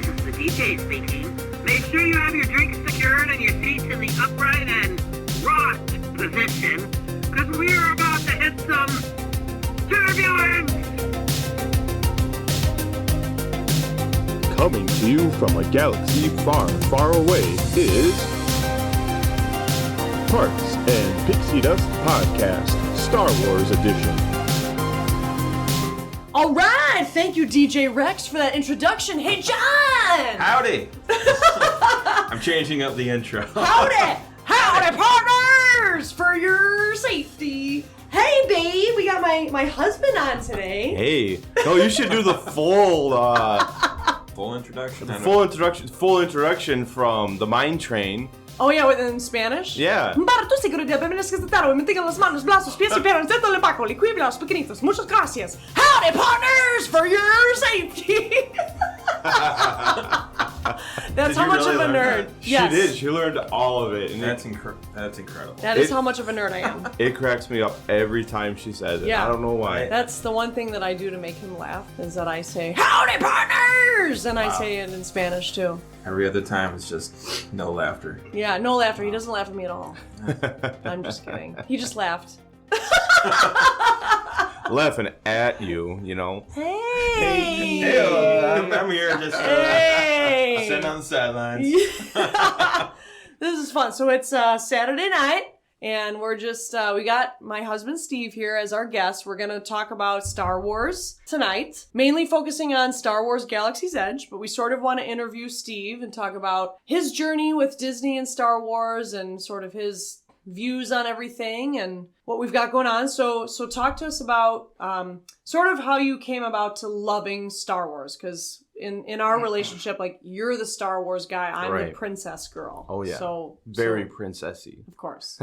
this is the DJ speaking. Make sure you have your drinks secured and your seats in the upright and rocked position, because we're about to hit some turbulence! Coming to you from a galaxy far, far away is Parts and Pixie Dust Podcast, Star Wars Edition. All right, thank you, DJ Rex, for that introduction. Hey, John! Howdy! I'm changing up the intro. Howdy! Howdy, partners! For your safety. Hey, babe, we got my husband on today. Hey, no, you should do the full Full introduction from the Mine Train. Oh, yeah, in Spanish? Yeah. Para tu seguridad, bienvenidos que se me tengan las manos, brazos, pies y piernas dentro del barco, liquidados pequeñitos. Muchas gracias. Howdy, partners, for your safety. That's how much of a nerd. Yes. She did. She learned all of it. And That's incredible. That is how much of a nerd I am. It cracks me up every time she says it. Yeah. I don't know why. That's the one thing that I do to make him laugh, is that I say, howdy, partners! And I say it in Spanish, too. Every other time it's just no laughter. Yeah, no laughter. He doesn't laugh at me at all. I'm just kidding. He just laughed. Laughing at you, you know. Hey! Hey, I'm here just sitting on the sidelines. This is fun. So it's Saturday night, and we're just, we got my husband Steve here as our guest. We're going to talk about Star Wars tonight, mainly focusing on Star Wars Galaxy's Edge, but we sort of want to interview Steve and talk about his journey with Disney and Star Wars and sort of his views on everything and what we've got going on. So talk to us about sort of how you came about to loving Star Wars, because in our relationship, like, you're the Star Wars guy, I'm the princess girl. Oh yeah, so very princessy. Of course.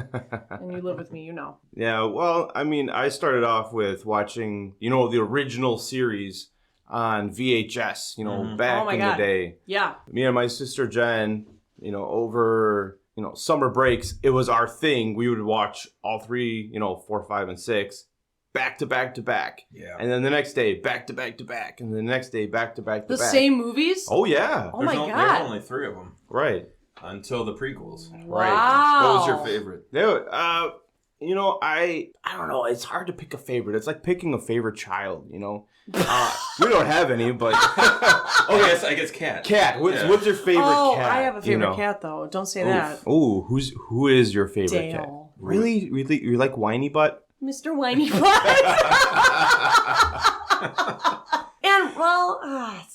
And you live with me, you know. Yeah, well, I mean, I started off with watching, the original series on VHS, back in the day. Yeah. Me and my sister Jen, over summer breaks, it was our thing. We would watch all three, 4, 5, and 6 back to back to back. Yeah. And then the next day, back to back to back. And the next day, back to back to back. The same movies? Oh, yeah. Oh, my God. There were only 3 of them. Right. Until the prequels. Wow. Right. What was your favorite? I don't know. It's hard to pick a favorite. It's like picking a favorite child, We don't have any, but... Yes, I guess cat. Cat. What's your favorite cat? I have a favorite cat, though. Don't say that. Oh, who is your favorite Dale. cat? Really? You like Whiny Butt? Mr. Whiny Butt. And, well,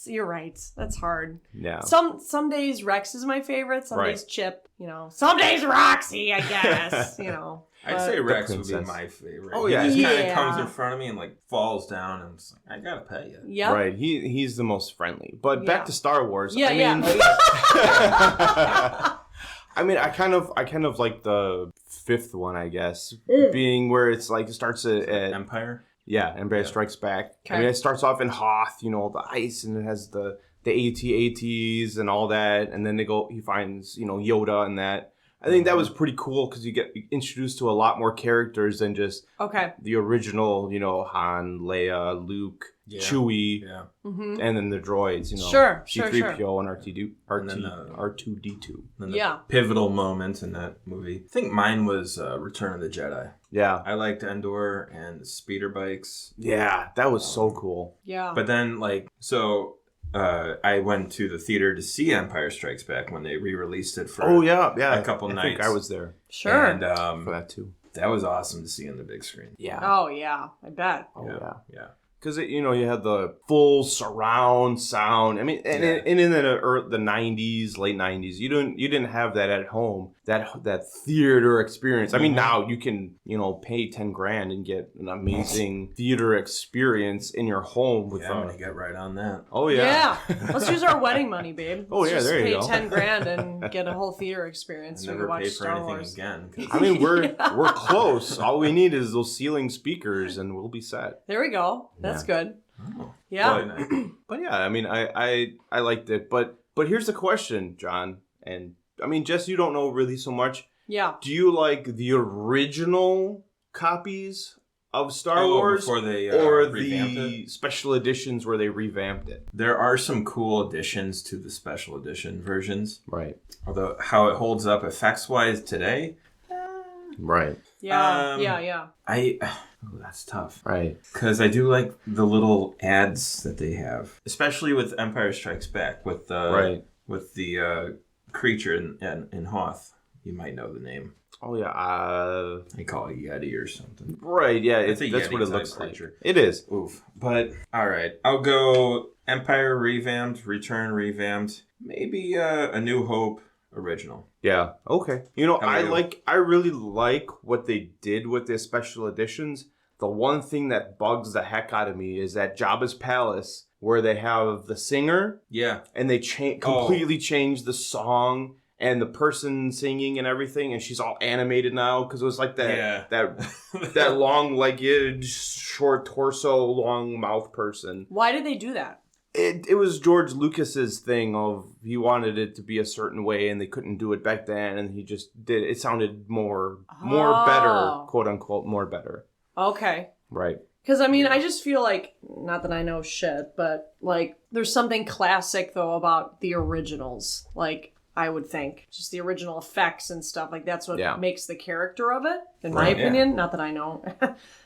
you're right. That's hard. Yeah. Some days Rex is my favorite. Some days Chip. Some days Roxy, I guess. I'd say Rex would be princess. my favorite. Oh, yeah. He just kind Yeah. of comes in front of me and falls down, and it's like, I gotta pet you. Yep. Right. He's the most friendly. But Yeah. back to Star Wars. Yeah, I mean, I kind of like the 5th one, I guess, being where it's like it starts at Empire. Yeah, Empire Strikes Back. Okay. I mean, it starts off in Hoth, the ice, and it has the AT-ATs and all that, and then he finds, Yoda and that. I think that was pretty cool because you get introduced to a lot more characters than just the original, Han, Leia, Luke, Chewie, Mm-hmm. and then the droids, Sure. C-3PO and R2-D2. And the pivotal moment in that movie. I think mine was Return of the Jedi. Yeah. I liked Endor and the speeder bikes. Yeah, that was so cool. Yeah. But then, I went to the theater to see Empire Strikes Back when they re-released it for a couple nights. I think I was there. Sure. And for that too. that was awesome to see on the big screen. Yeah. Oh, yeah. I bet. Oh, yeah. Yeah. Because, you had the full surround sound. I mean, and in the 90s, late 90s, you didn't have that at home, that theater experience. I mean, now you can, pay $10,000 and get an amazing theater experience in your home with I'm going to get right on that. Oh, yeah. Yeah. Let's use our wedding money, babe. Oh, yeah, there you go. Pay $10,000 and get a whole theater experience when we Never watch pay for Star anything Wars. again. I mean, we're close. All we need is those ceiling speakers and we'll be set. There we go. That's good. Oh. Yeah. But yeah, I mean, I liked it. But here's the question, John. And I mean, Jess, you don't know really so much. Yeah. Do you like the original copies of Star Wars, before they or revamped the it? special editions where they revamped it. There are some cool additions to the special edition versions. Right. Although how it holds up effects-wise today, Right. Yeah. that's tough. Right. Because I do like the little ads that they have, especially with Empire Strikes Back with the creature in Hoth. You might know the name. Oh yeah. They call it Yeti or something. Right. Yeah. It's a that's Yeti what it type looks creature. like. It is. Oof. But all right, I'll go Empire revamped, Return revamped, maybe A New Hope original. Yeah. Okay. You know, How about you? I really like what they did with their special editions. The one thing that bugs the heck out of me is that Jabba's Palace, where they have the singer, Yeah. and they completely changed the song and the person singing and everything, and she's all animated now because it was like that long-legged, short torso, long mouth person. Why did they do that? It was George Lucas's thing of he wanted it to be a certain way and they couldn't do it back then, and he just did it. Sounded more better, quote unquote, more better. Okay. Right. Because, I mean, I just feel like, not that I know shit, but, like, there's something classic, though, about the originals. Like, I would think. Just the original effects and stuff. Like, that's what makes the character of it, in my opinion. Yeah. Not that I know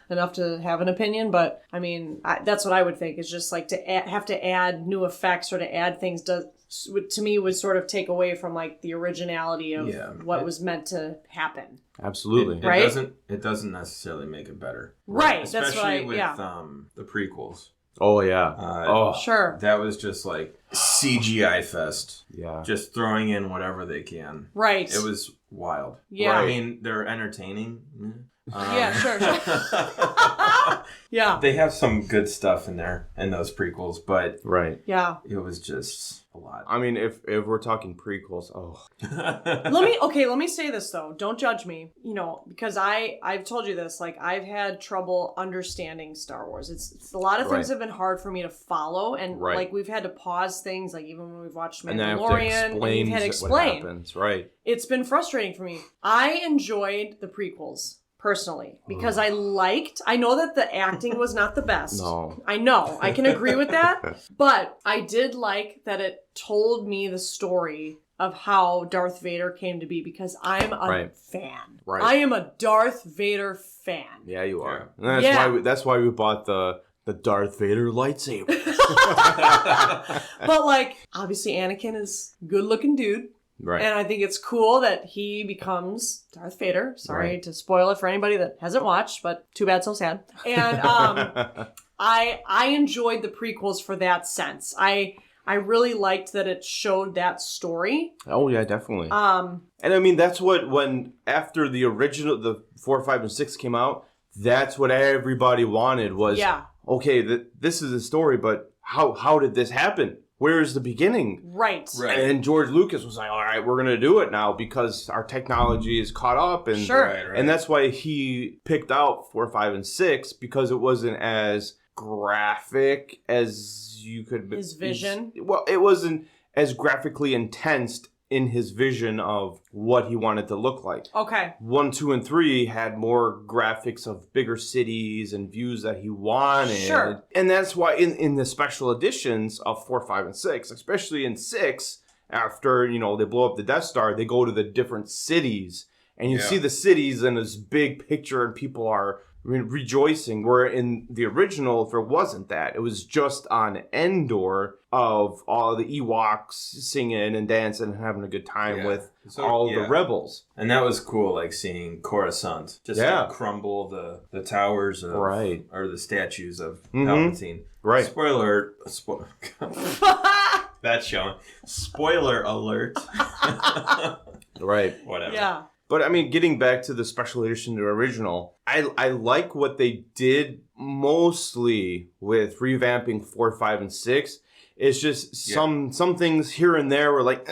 enough to have an opinion, but, I mean, that's what I would think. Is just, like, to have to add new effects or to add things to me would sort of take away from, like, the originality of what was meant to happen. Absolutely. It doesn't necessarily make it better. Right. Especially with the prequels. Oh, yeah. Sure. That was just like CGI fest. Yeah. Just throwing in whatever they can. Right. It was wild. Yeah. Right. I mean, they're entertaining. Yeah, sure. Yeah. They have some good stuff in there in those prequels, but yeah, it was just a lot. I mean, if we're talking prequels, let me say this though. Don't judge me, because I've told you this. Like, I've had trouble understanding Star Wars. It's a lot of things have been hard for me to follow, and like we've had to pause things. Like even when we've watched Mandalorian, and we've had to explain what happens. Right. It's been frustrating for me. I enjoyed the prequels. Personally, because I know that the acting was not the best. No. I know. I can agree with that. But I did like that it told me the story of how Darth Vader came to be, because I'm a fan. Right. I am a Darth Vader fan. Yeah, you are. And that's why we bought the Darth Vader lightsaber. But like, obviously Anakin is a good-looking dude. Right. And I think it's cool that he becomes Darth Vader. Sorry to spoil it for anybody that hasn't watched, but too bad, so sad. And I enjoyed the prequels for that sense. I really liked that it showed that story. Oh yeah, definitely. And I mean, that's when after the original, the 4, 5, and 6 came out, that's what everybody wanted was, okay, this is a story, but how did this happen? Where is the beginning? Right. And George Lucas was like, all right, we're going to do it now because our technology is caught up. And, and that's why he picked out 4, 5, and 6, because it wasn't as graphic as you could... His vision? Well, it wasn't as graphically intense in his vision of what he wanted to look like. Okay. 1, 2, and 3 had more graphics of bigger cities and views that he wanted. Sure. And that's why in the special editions of 4, 5, and 6, especially in 6, after, they blow up the Death Star, they go to the different cities. And you see the cities in this big picture and people are rejoicing, where in the original there wasn't that. It was just on Endor of all the Ewoks singing and dancing and having a good time with all the rebels. And that was cool, like seeing Coruscant just like crumble the towers of, or the statues of Palpatine. Right. Spoiler that's showing. Spoiler alert. Right. Whatever. Yeah. But I mean, getting back to the special edition, the original, I like what they did mostly with revamping 4, 5, and 6. It's just some things here and there were like,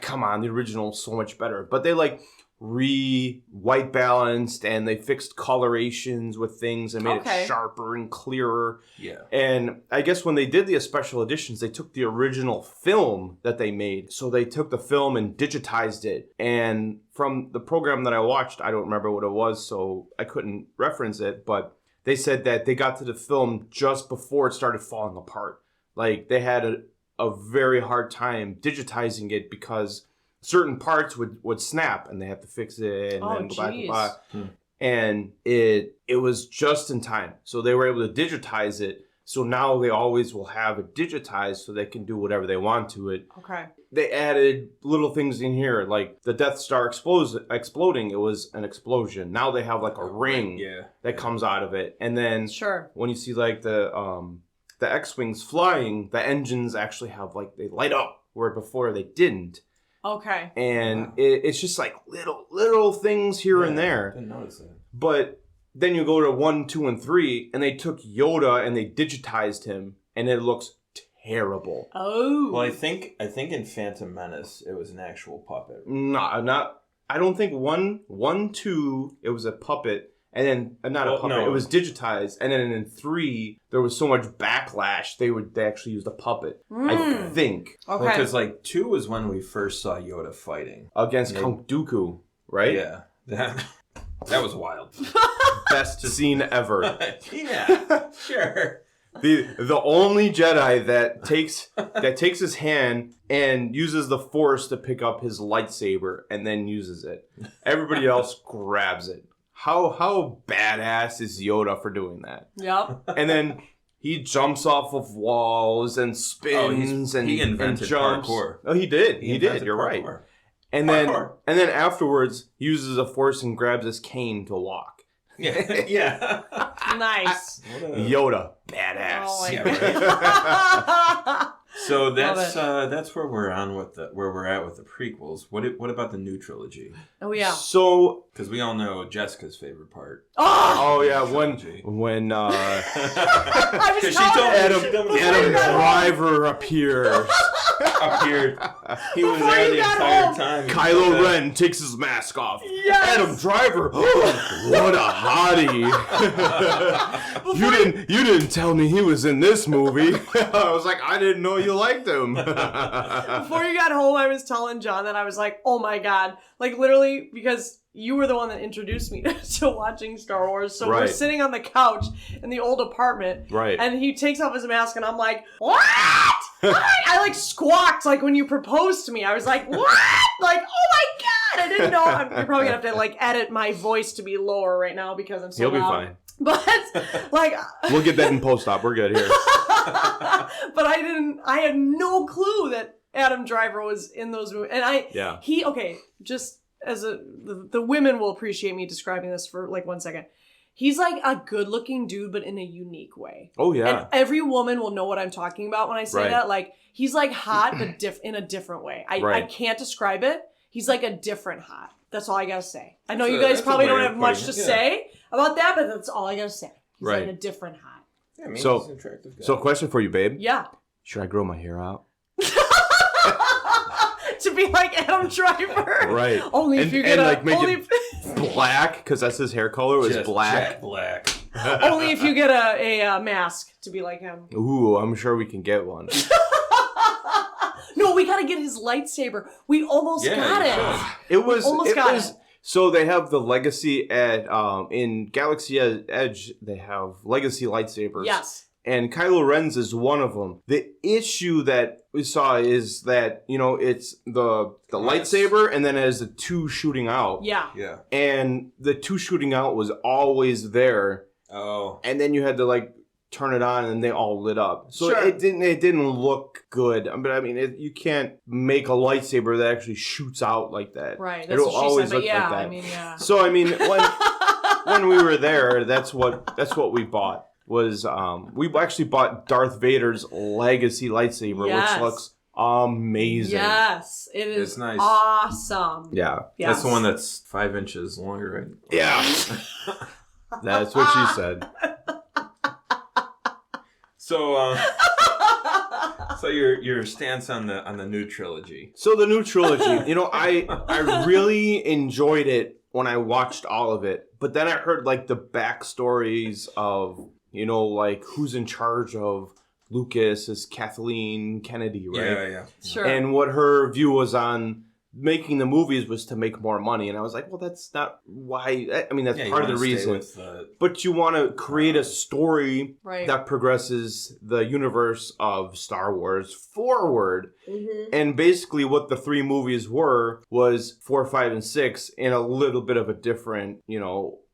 come on, the original is so much better. But they like white balanced and they fixed colorations with things and made it sharper and clearer. Yeah. And I guess when they did the special editions, they took the original film that they made. So they took the film and digitized it. And from the program that I watched, I don't remember what it was, so I couldn't reference it, but they said that they got to the film just before it started falling apart. Like, they had a very hard time digitizing it because certain parts would snap and they have to fix it and then go back and back. And it was just in time. So they were able to digitize it. So now they always will have it digitized so they can do whatever they want to it. Okay. They added little things in here, like the Death Star exploding. It was an explosion. Now they have like a ring that comes out of it. And then when you see like the X-Wings flying, the engines actually have like, they light up where before they didn't. Okay. And it's just like little things here and there. I didn't notice that. But then you go to 1, 2, and 3, and they took Yoda and they digitized him, and it looks terrible. Oh. Well, I think in Phantom Menace it was an actual puppet. No, not. I don't think 1, 2, it was a puppet, and then not a puppet. No. It was digitized, and then in 3 there was so much backlash they actually used a puppet. I think. Okay. Because like 2 was when we first saw Yoda fighting against Count Dooku, right? Yeah. That was wild. Best scene ever. Yeah, sure. The only Jedi that takes his hand and uses the Force to pick up his lightsaber and then uses it. Everybody else grabs it. How badass is Yoda for doing that? Yep. And then he jumps off of walls and spins he invented and jumps. Parkour. Oh, he did. He did. You're parkour. right. And then afterwards, he uses a Force and grabs his cane to walk. Yeah. Nice. Yoda, badass. Oh my God. So that's where we're at with the prequels. What about the new trilogy? Oh yeah. So because we all know Jessica's favorite part. Oh yeah, when Adam Driver appears. He was there the entire time. Kylo Ren takes his mask off. Yes. Adam Driver, what a hottie! You didn't tell me he was in this movie. I was like, I didn't know you liked him. Before you got home, I was telling John that I was like, oh my God, like literally because you were the one that introduced me to watching Star Wars. So we're sitting on the couch in the old apartment. Right. And he takes off his mask and I'm like, what? I like squawked like when you proposed to me. I was like, what? Like, oh my God. I didn't know. You're probably going to have to like edit my voice to be lower right now because I'm so You'll be loud. fine. But like we'll get that in post-op. We're good here. But I had no clue that Adam Driver was in those movies. And just as the women will appreciate me describing this for like 1 second. He's like a good-looking dude, but in a unique way. Oh yeah. And every woman will know what I'm talking about when I say that. Like he's like hot, but in a different way. I can't describe it. He's like a different hot. That's all I gotta say. I know you guys probably don't have much to say about that, but that's all I gotta say. He's like a different hot. Yeah, I mean, so, he's an attractive guy. So, question for you, babe. Yeah. Should I grow my hair out? To be like Adam Driver. Right. Only if you get black, because that's his hair color was black. Black. Only if you get a mask to be like him. Ooh, I'm sure we can get one. No, we gotta get his lightsaber. We almost got it. It was. So they have the legacy in Galaxy Edge. They have legacy lightsabers. Yes. And Kylo Ren's is one of them. The issue that we saw is that, it's the lightsaber and then it has the two shooting out. Yeah. Yeah. And the two shooting out was always there. Oh. And then you had to turn it on and they all lit up. So it didn't look good. But I mean, you can't make a lightsaber that actually shoots out like that. Right. That's It'll what she always said, look yeah, like that. I mean, yeah. So I mean, when we were there, that's what we bought. We actually bought Darth Vader's legacy lightsaber, which looks amazing. Yes, it is. It's nice. Awesome. Yeah. Yes. That's the one that's 5 inches longer, right? Yeah. That's what she said. So, so your stance on the new trilogy. So the new trilogy, I really enjoyed it when I watched all of it, but then I heard the backstories of who's in charge of Lucas is Kathleen Kennedy, right? Yeah. Sure. And what her view was on making the movies was to make more money. And I was like, well, that's not why. I mean, that's part of the reason. But you want to create a story that progresses the universe of Star Wars forward. Mm-hmm. And basically what the 3 movies was 4, 5, and 6 in a little bit of a different,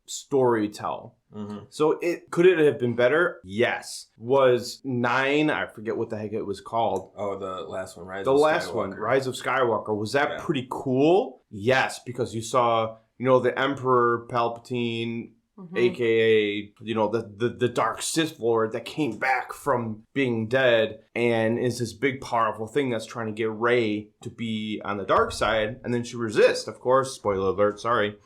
story tell. Mm-hmm. So could it have been better? Yes. Was 9, I forget what the heck it was called. Oh, the last one, Rise of Skywalker. Was that pretty cool? Yes, because you saw, the Emperor Palpatine, mm-hmm. aka, the Dark Sith Lord that came back from being dead and is this big powerful thing that's trying to get Rey to be on the dark side, and then she resists, of course. Spoiler alert, sorry.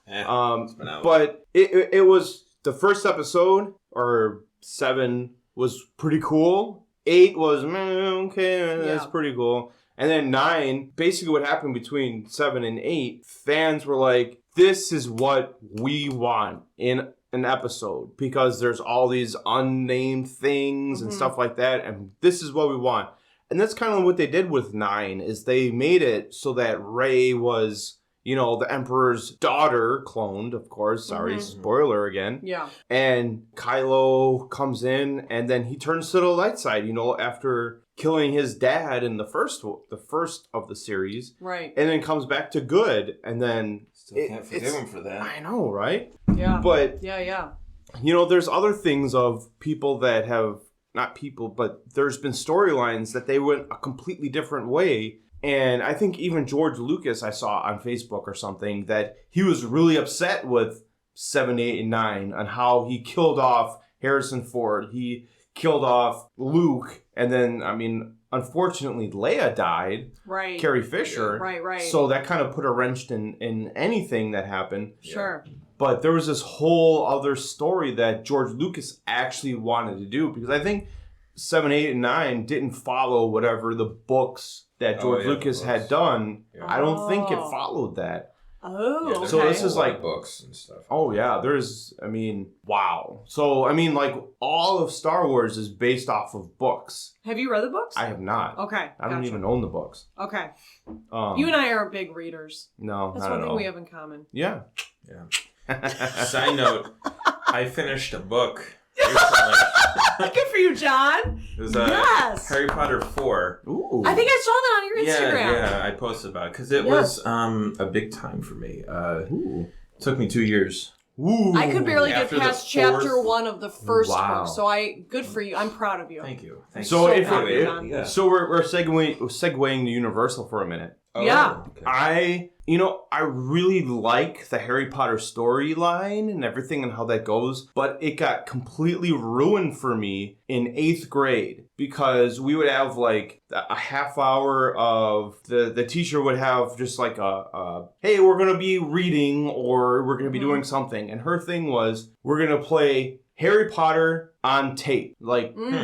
But it was the first episode, or 7 was pretty cool. 8 was that's pretty cool. And then 9, basically what happened between 7 and 8, fans were like, this is what we want in an episode, because there's all these unnamed things and stuff like that, and this is what we want. And that's kind of what they did with 9, is they made it so that Rey was, the Emperor's daughter, cloned, of course. Sorry, spoiler again. Yeah. And Kylo comes in, and then he turns to the light side, after killing his dad in the first of the series. Right. And then comes back to good, and then... Still can't forgive him for that. I know, right? Yeah. But... Yeah. There's other things of people that have... Not people, but there's been storylines that they went a completely different way. And I think even George Lucas, I saw on Facebook or something, that he was really upset with 7, 8, and 9 on how he killed off Harrison Ford. He killed off Luke. And then, unfortunately, Leia died. Right. Carrie Fisher. Yeah. Right. So that kind of put a wrench in anything that happened. Sure. But there was this whole other story that George Lucas actually wanted to do, because I think 7, 8, and 9 didn't follow whatever the books that George Lucas had done. Yeah. I don't think it followed that. Oh, yeah, okay. So this is like books and stuff. Oh yeah, wow. So all of Star Wars is based off of books. Have you read the books? I have not. Okay, I don't even own the books. Okay. You and I aren't big readers. No, that's one thing we have in common. Yeah. Side note: I finished a book. Good for you, John. It was Harry Potter 4. Ooh. I think I saw that on your Instagram. Yeah, I posted about it because it was a big time for me. It took me 2 years. Ooh. I could barely get past chapter 1 of the first book, so good for you. I'm proud of you. Thank you. So we're segueing to Universal for a minute. Oh, yeah. Okay. I really like the Harry Potter storyline and everything and how that goes, but it got completely ruined for me in 8th grade, because we would have like a half hour of the teacher would have just like hey, we're going to be reading or we're going to be doing something. And her thing was, we're going to play Harry Potter on tape.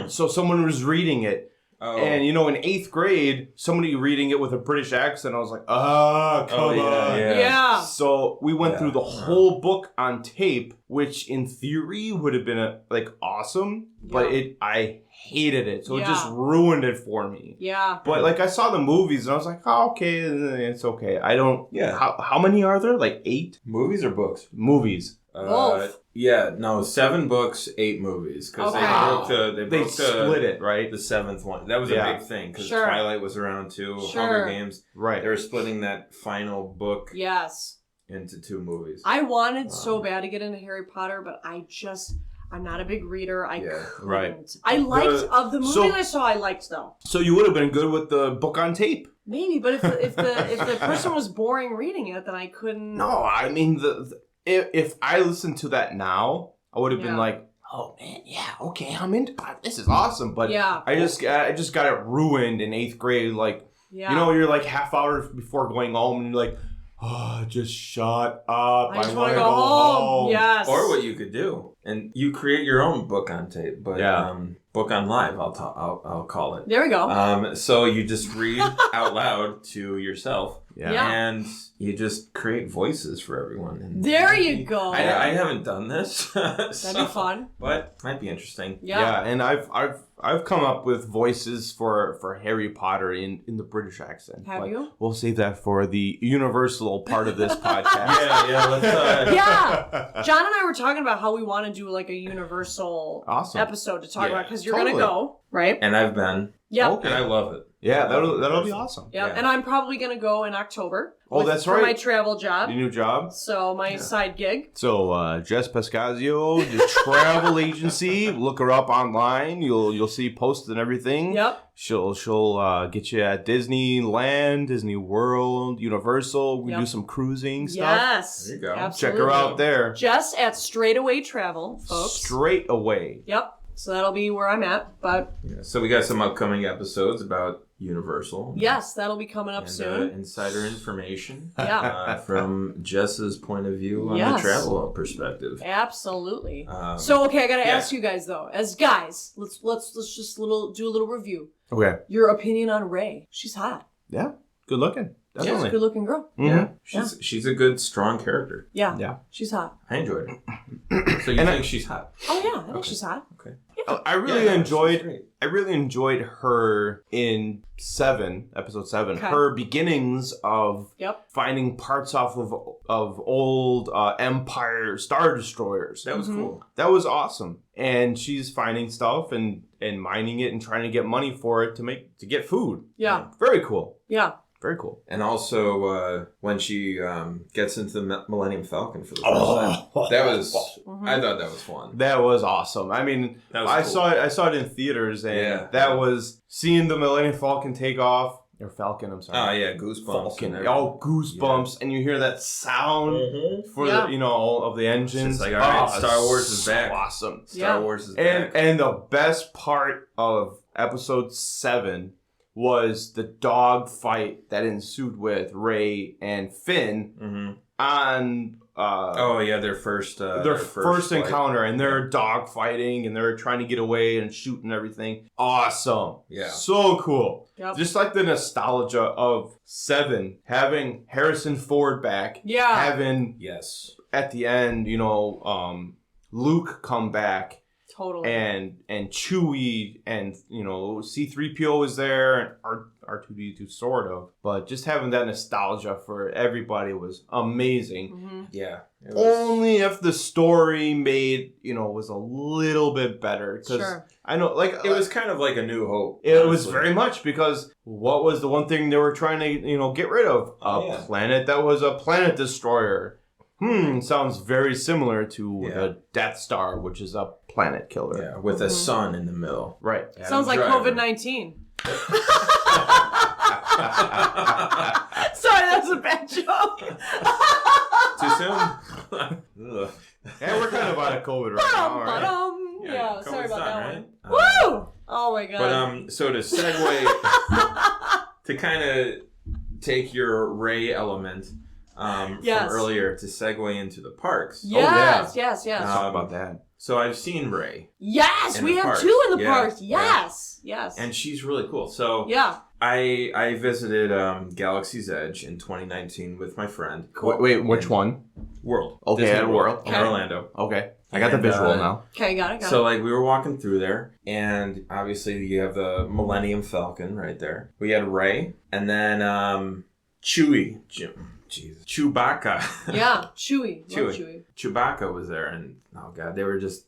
So someone was reading it. Oh. And, in 8th grade, somebody reading it with a British accent, I was like, come on. Yeah. So we went through the whole book on tape, which in theory would have been awesome, but I hated it. So it just ruined it for me. Yeah. But I saw the movies and I was like, okay, it's okay. I don't. Yeah. How many are there? 8? Movies or books? Movies. Both. 7 books, 8 movies. Because they split it, right? The 7th one. That was a big thing, because Twilight was around too. Hunger Games. Right. They were splitting that final book into 2 movies. I wanted so bad to get into Harry Potter, but I'm not a big reader. I couldn't. Right. I liked, of the movie I saw, I liked though. So you would have been good with the book on tape. Maybe, but if the person was boring reading it, then I couldn't. No, if I listened to that now, I would have been like, oh man, yeah, okay, I'm into this is awesome. But I just got it ruined in 8th grade. You're half hour before going home, and you're like, oh, just shut up. I want to go home. Yes. Or what you could do, and you create your own book on tape, but book on live. I'll call it. There we go. So you just read out loud to yourself. Yeah. And you just create voices for everyone. And There you go. I haven't done this. That'd be fun. But might be interesting. Yeah. And I've come up with voices for Harry Potter in the British accent. Have you? We'll save that for the universal part of this podcast. Yeah, let's Yeah. John and I were talking about how we want to do like a universal episode to talk about because you're going to go, right? And I've been. Yep. Okay. And I love it. Yeah, that'll be awesome. Yep. Yeah. And I'm probably going to go in October. Oh, that's right. For my travel job. Your new job. So my side gig. So Jess Pascazio, the travel agency. Look her up online. You'll see posts and everything. Yep. She'll get you at Disneyland, Disney World, Universal. We do some cruising stuff. Yes. There you go. Absolutely. Check her out there. Jess at Straightaway Travel, folks. Straight away. Yep. So that'll be where I'm at. But Yeah. So we got some upcoming episodes about Universal. yes, that'll be coming up And soon. insider information Yeah. from Jess's point of view on Yes. the travel perspective. Absolutely. Um, So okay, I gotta yeah. ask you guys though, as guys, let's just do a little review. Okay. Your opinion on Ray? She's hot. Yeah. Good looking. She's a Definitely. good looking girl. Yeah, Mhm. she's a good, strong character. Yeah. Yeah. She's hot. I enjoyed it. So you And think she's hot? Oh yeah, I think Okay. she's hot. Okay. I really Yeah, enjoyed. she's great. I really enjoyed her in episode 7. Okay. Her beginnings of Yep. finding parts off of old Empire Star Destroyers. That was Mhm. cool. That was awesome. And she's finding stuff and mining it and trying to get money for it to get food. Yeah. Very cool. Yeah. Very cool. And also when she gets into the Millennium Falcon for the first Oh. time, that was. Mhm. I thought that was fun. That was awesome. I mean, That was I cool. saw it in theaters, and Yeah. that was seeing the Millennium Falcon take off. Or Falcon, I'm sorry. Oh yeah, goosebumps. Falcon. and Oh, goosebumps, and you hear that sound for Yeah. the all of the engines. It's like, all right, Star Wars is so back. Awesome. Star Yeah. Wars is And back. and the best part of episode 7 was the dog fight that ensued with Rey and Finn Mm-hmm. on Oh yeah, their first first flight. encounter, and they're dog fighting and they're trying to get away and shoot and everything. Awesome. Yeah. So cool. Yep. Just like the nostalgia of 7, having Harrison Ford back, Yeah. having Yes. at the end, Luke come back, Totally. and Chewie, and C-3PO was there, and R2D2 sort of, but just having that nostalgia for everybody was amazing. Mhm. Yeah. It was- Only if the story was a little bit better, because Sure. I know, like, It was kind of like A New Hope. it was honestly. very much, because what was the one thing they were trying to get rid of? Oh, A yeah. planet that was a planet destroyer. Sounds very similar to Yeah. the Death Star, which is a planet killer. Yeah, with a sun in the middle. Right. Sounds like Adam Driver. COVID-19. Sorry, that's a bad joke. Too soon? Ugh. And we're kind of out of COVID right now, right? Ba-dum. Yeah, Yeah, sorry COVID's about that done, one. right? Woo! Oh my god. But so to segue, to kind of take your Ray element Yes. from earlier to segue into the parks. yes, yes, yes. How about that? So I've seen Ray, Yes, in we the have parks. 2 in the Yeah, parks. yeah. Yes, yes. and she's really cool. So yeah. I visited Galaxy's Edge in 2019 with my friend. Wait, which one? World. Okay, Disney at World. in Okay. Orlando. Okay. I got the And, visual now. Okay, got it. So like we were walking through there, and obviously you have the Millennium Falcon right there. We had Ray, and then Chewie, Chewbacca. Yeah, Chewie. Love Chewie. Chewie. Chewbacca was there, and oh god, they were just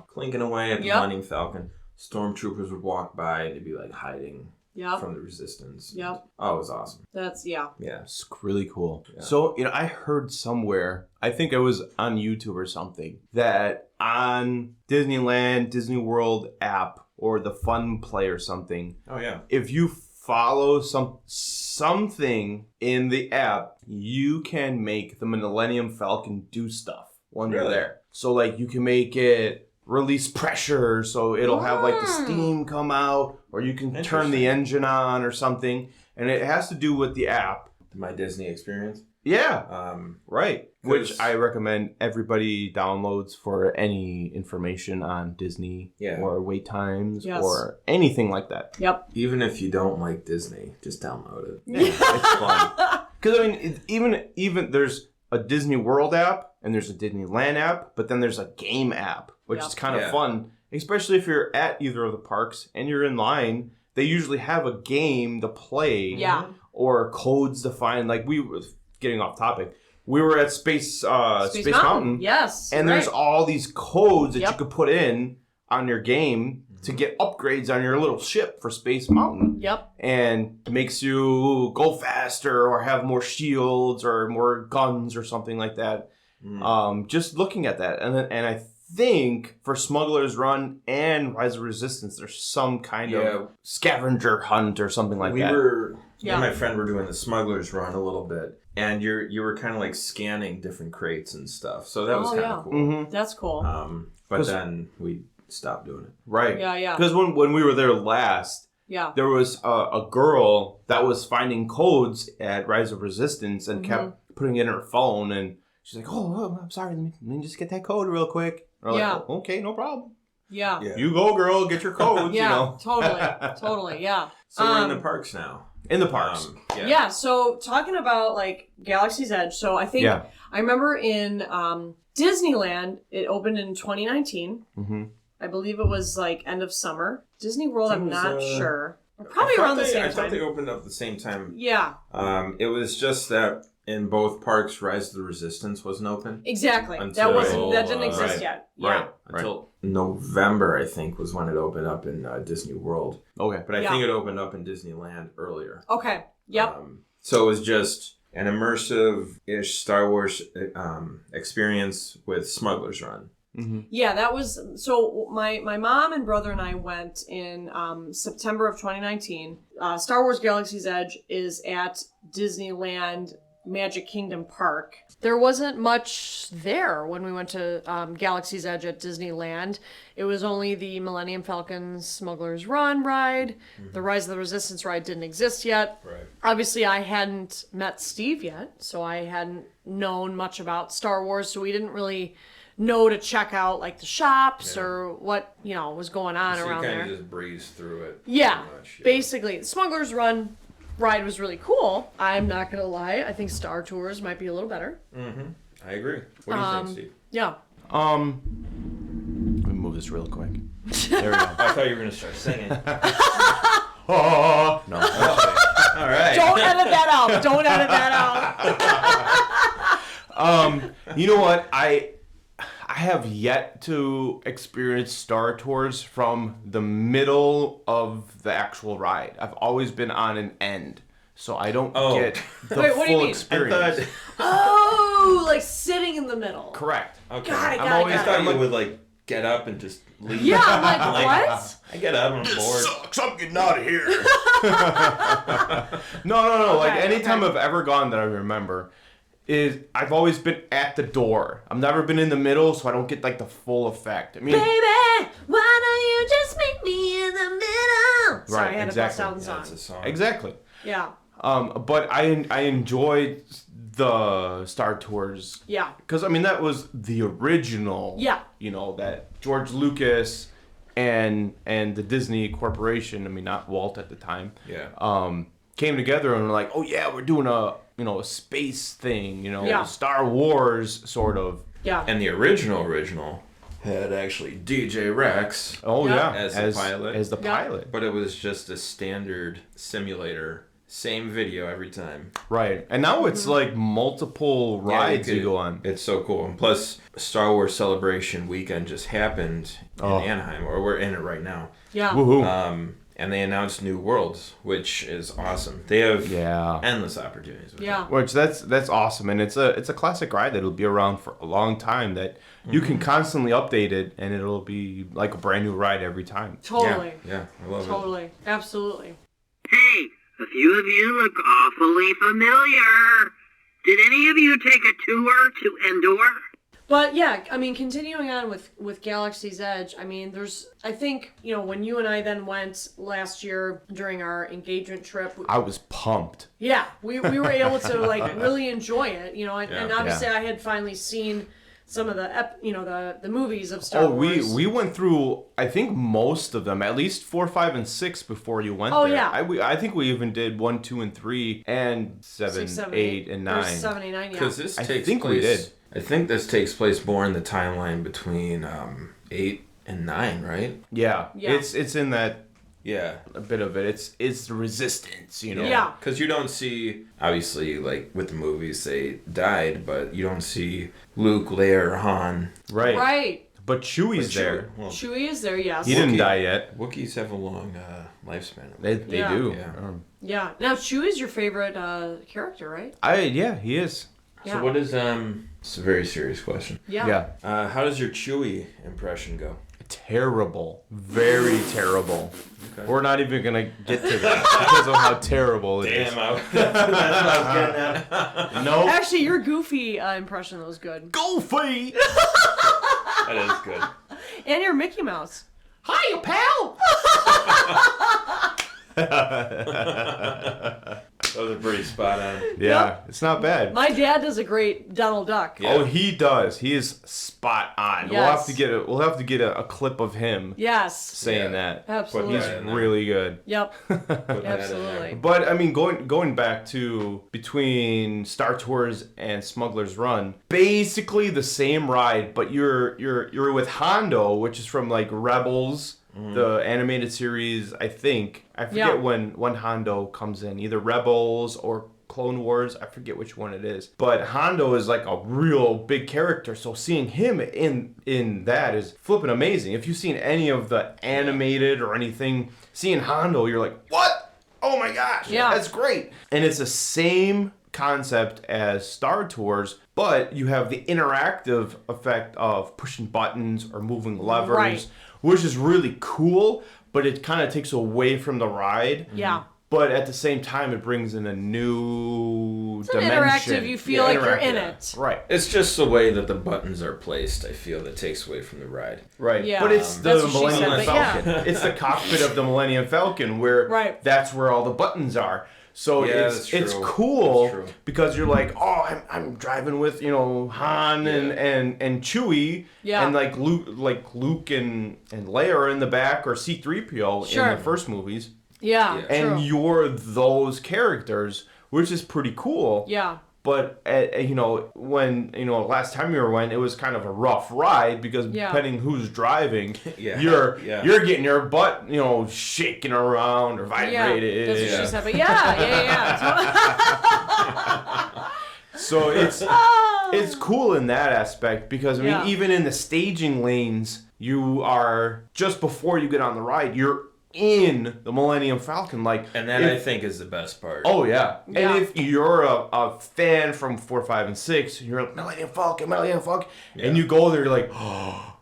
clinking away at the Yep. Millennium Falcon. Stormtroopers would walk by, and they'd be like hiding Yep. from the Resistance. Yep. Oh, it was awesome. That's yeah. Yeah. It's really cool. Yeah. So, I heard somewhere, I think it was on YouTube or something, that on Disneyland, Disney World app, or the Fun Play or something, Oh yeah. if you follow something in the app, you can make the Millennium Falcon do stuff when you're Really? there. So, like, you can make it release pressure, so it'll have, like, the steam come out, or you can turn the Interesting. engine on or something, and it has to do with the app. My Disney experience. Yeah, right. 'Cause- Which I recommend everybody downloads for any information on Disney, Yeah. or wait times, Yes. or anything like that. Yep. Even if you don't like Disney, just download it. Yeah, it's fun. Because I mean, even there's a Disney World app and there's a Disneyland app, but then there's a game app, which is kind of fun, especially if you're at either of the parks and you're in line. They usually have a game to play, or codes to find. Like we were getting off topic. We were at Space Mountain. Yes. And there's all these codes that you could put in on your game to get upgrades on your little ship for Space Mountain. Yep. And it makes you go faster or have more shields or more guns or something like that. Just looking at that. And I think for Smuggler's Run and Rise of Resistance, there's some kind of scavenger hunt or something like that. Me and my friend were doing the Smuggler's Run a little bit. And you were kind of like scanning different crates and stuff. So that was kind of cool. Mm-hmm. That's cool. But then we stopped doing it. Right. Yeah. Because when we were there last, there was a girl that was finding codes at Rise of Resistance and kept putting it in her phone. And she's like, oh, I'm sorry. Let me just get that code real quick. And we're like, oh, okay, no problem. Yeah. You go, girl. Get your codes, you know. Totally, yeah. So we're in the parks now. In the parks. So talking about like Galaxy's Edge, so I think I remember in Disneyland, it opened in 2019. Mm-hmm. I believe it was like end of summer. Disney World, I'm not sure. Probably around the same time. I thought they opened up at the same time. Yeah. It was just that in both parks, Rise of the Resistance wasn't open. Exactly. That didn't exist yet. Yeah. Until November, I think, was when it opened up in Disney World. Okay. But I think it opened up in Disneyland earlier. Okay. Yep. So it was just an immersive-ish Star Wars experience with Smuggler's Run. Mm-hmm. Yeah, that was... So my mom and brother and I went in September of 2019. Star Wars Galaxy's Edge is at Disneyland Magic Kingdom Park. There wasn't much there when we went to Galaxy's Edge at Disneyland. It was only the Millennium Falcon Smuggler's Run ride. Mm-hmm. The Rise of the Resistance ride didn't exist yet. Right. Obviously, I hadn't met Steve yet, so I hadn't known much about Star Wars, so we didn't really know to check out like the shops or what was going on around there. You kind of just breeze through it. Yeah, basically. The Smuggler's Run ride was really cool. I'm not gonna lie. I think Star Tours might be a little better. Mm-hmm. I agree. What do you think, Steve? Yeah. Let me move this real quick. There we go. I thought you were gonna start singing. Oh no. Okay. All right. Don't edit that out. Don't edit that out. You know what? I have yet to experience Star Tours from the middle of the actual ride. I've always been on an end, so I don't get the Wait, what do you full mean? experience. Like sitting in the middle. Correct. Okay. Got it. I thought you would like get up and just leave. Yeah, I'm like, what? I get up, I'm bored. Sucks. I'm getting out of here. No. Like anytime I've ever gone that I remember, is I've always been at the door. I've never been in the middle, so I don't get like the full effect. I mean, baby, why don't you just meet me in the middle? Sorry, I had to bust out the song. That's a song. Exactly. Yeah. But I enjoyed the Star Tours. Yeah. Because I mean that was the original. Yeah. That George Lucas and the Disney Corporation. I mean not Walt at the time. Yeah. Came together and were like, oh yeah, we're doing a space thing. Yeah. Star Wars sort of. Yeah. And the original had actually DJ Rex. Oh yeah. As the pilot. As the pilot. But it was just a standard simulator. Same video every time. Right. And now it's like multiple rides you go on. It's so cool. And plus, Star Wars Celebration weekend just happened in Anaheim, or we're in it right now. Yeah. Woohoo. And they announced new worlds, which is awesome. They have endless opportunities. Yeah. Which that's awesome. And it's a classic ride that'll be around for a long time that you can constantly update it and it'll be like a brand new ride every time. Totally. Yeah, I love it. Totally. Absolutely. Hey, a few of you look awfully familiar. Did any of you take a tour to Endor? But yeah, I mean, continuing on with Galaxy's Edge, I mean, I think, when you and I then went last year during our engagement trip. I was pumped. Yeah, we were able to like really enjoy it, and obviously I had finally seen some of the movies of Star Wars. We went through, I think, most of them, at least 4, 5, and 6 before you went there. Yeah. I think we even did 1, 2, and 3, and 7, 6, 7, 8, and 9. 7, 8, 9, yeah. Because this I takes think place, we did. I think this takes place more in the timeline between 8 and 9, right? Yeah. Yeah. It's in that Yeah. a bit of it. It's the resistance, you know. Yeah. Because you don't see, obviously, like with the movies, they died, but you don't see Luke, Leia, or Han. Right. Right. But Chewie's there. Well, Chewie is there, yes. He didn't Wookiee. die yet. Wookiees have a long lifespan. They Yeah. do. Yeah. Yeah. Now, Chewie's your favorite character, right? Yeah, he is. Yeah. So what is it's a very serious question. Yeah. How does your Chewie impression go? Terrible. Very terrible. Okay. We're not even gonna get to that because of how terrible it is. That's what I was getting at. No. Actually, your Goofy impression was good. Goofy. That is good. And your Mickey Mouse. Hiya, pal. Those are pretty spot on. Yeah, it's not bad. My dad does a great Donald Duck. Yeah. Oh, he does. He is spot on. Yes. We'll have to get a clip of him Yes. saying that. Absolutely. He's Yeah, in there. really good. Yep. Put that in there. Absolutely. But I mean, going back to between Star Tours and Smuggler's Run, basically the same ride, but you're with Hondo, which is from like Rebels, the animated series. I forget Yeah. when Hondo comes in, either Rebels or Clone Wars. I forget which one it is. But Hondo is like a real big character, so seeing him in that is flipping amazing. If you've seen any of the animated or anything, seeing Hondo, you're like, what? Oh my gosh, Yeah. that's great. And it's the same concept as Star Tours, but you have the interactive effect of pushing buttons or moving levers, Right. which is really cool, but it kind of takes away from the ride. Yeah. But at the same time, it brings in a new It's dimension. interactive. You feel like you're in it. Right. It's just the way that the buttons are placed, I feel, that takes away from the ride. Right. Yeah. But it's That's the what she Millennium said, but yeah. Falcon. It's the cockpit of the Millennium Falcon where Right. that's where all the buttons are. So Yeah, it's that's true. cool That's true. because you're like, oh, I'm driving with Han and Chewie, Yeah. and like Luke and Leia are in the back, or C-3PO Sure. in the first movies, Yeah. Yeah. and True. you're those characters, which is pretty cool. Yeah. But when last time you went, it was kind of a rough ride because Yeah. depending who's driving, Yeah. you're Yeah. getting your butt shaking around or vibrated. Yeah. That's what Yeah. she said. But yeah. So it's cool in that aspect because I mean Yeah. even in the staging lanes, you are just before you get on the ride, you're in the Millennium Falcon, like, And that, if- I think, is the best part. Oh yeah. Yeah. And if you're a fan from 4, 5, and 6, you're like Millennium Falcon, and you go there, you're like, oh,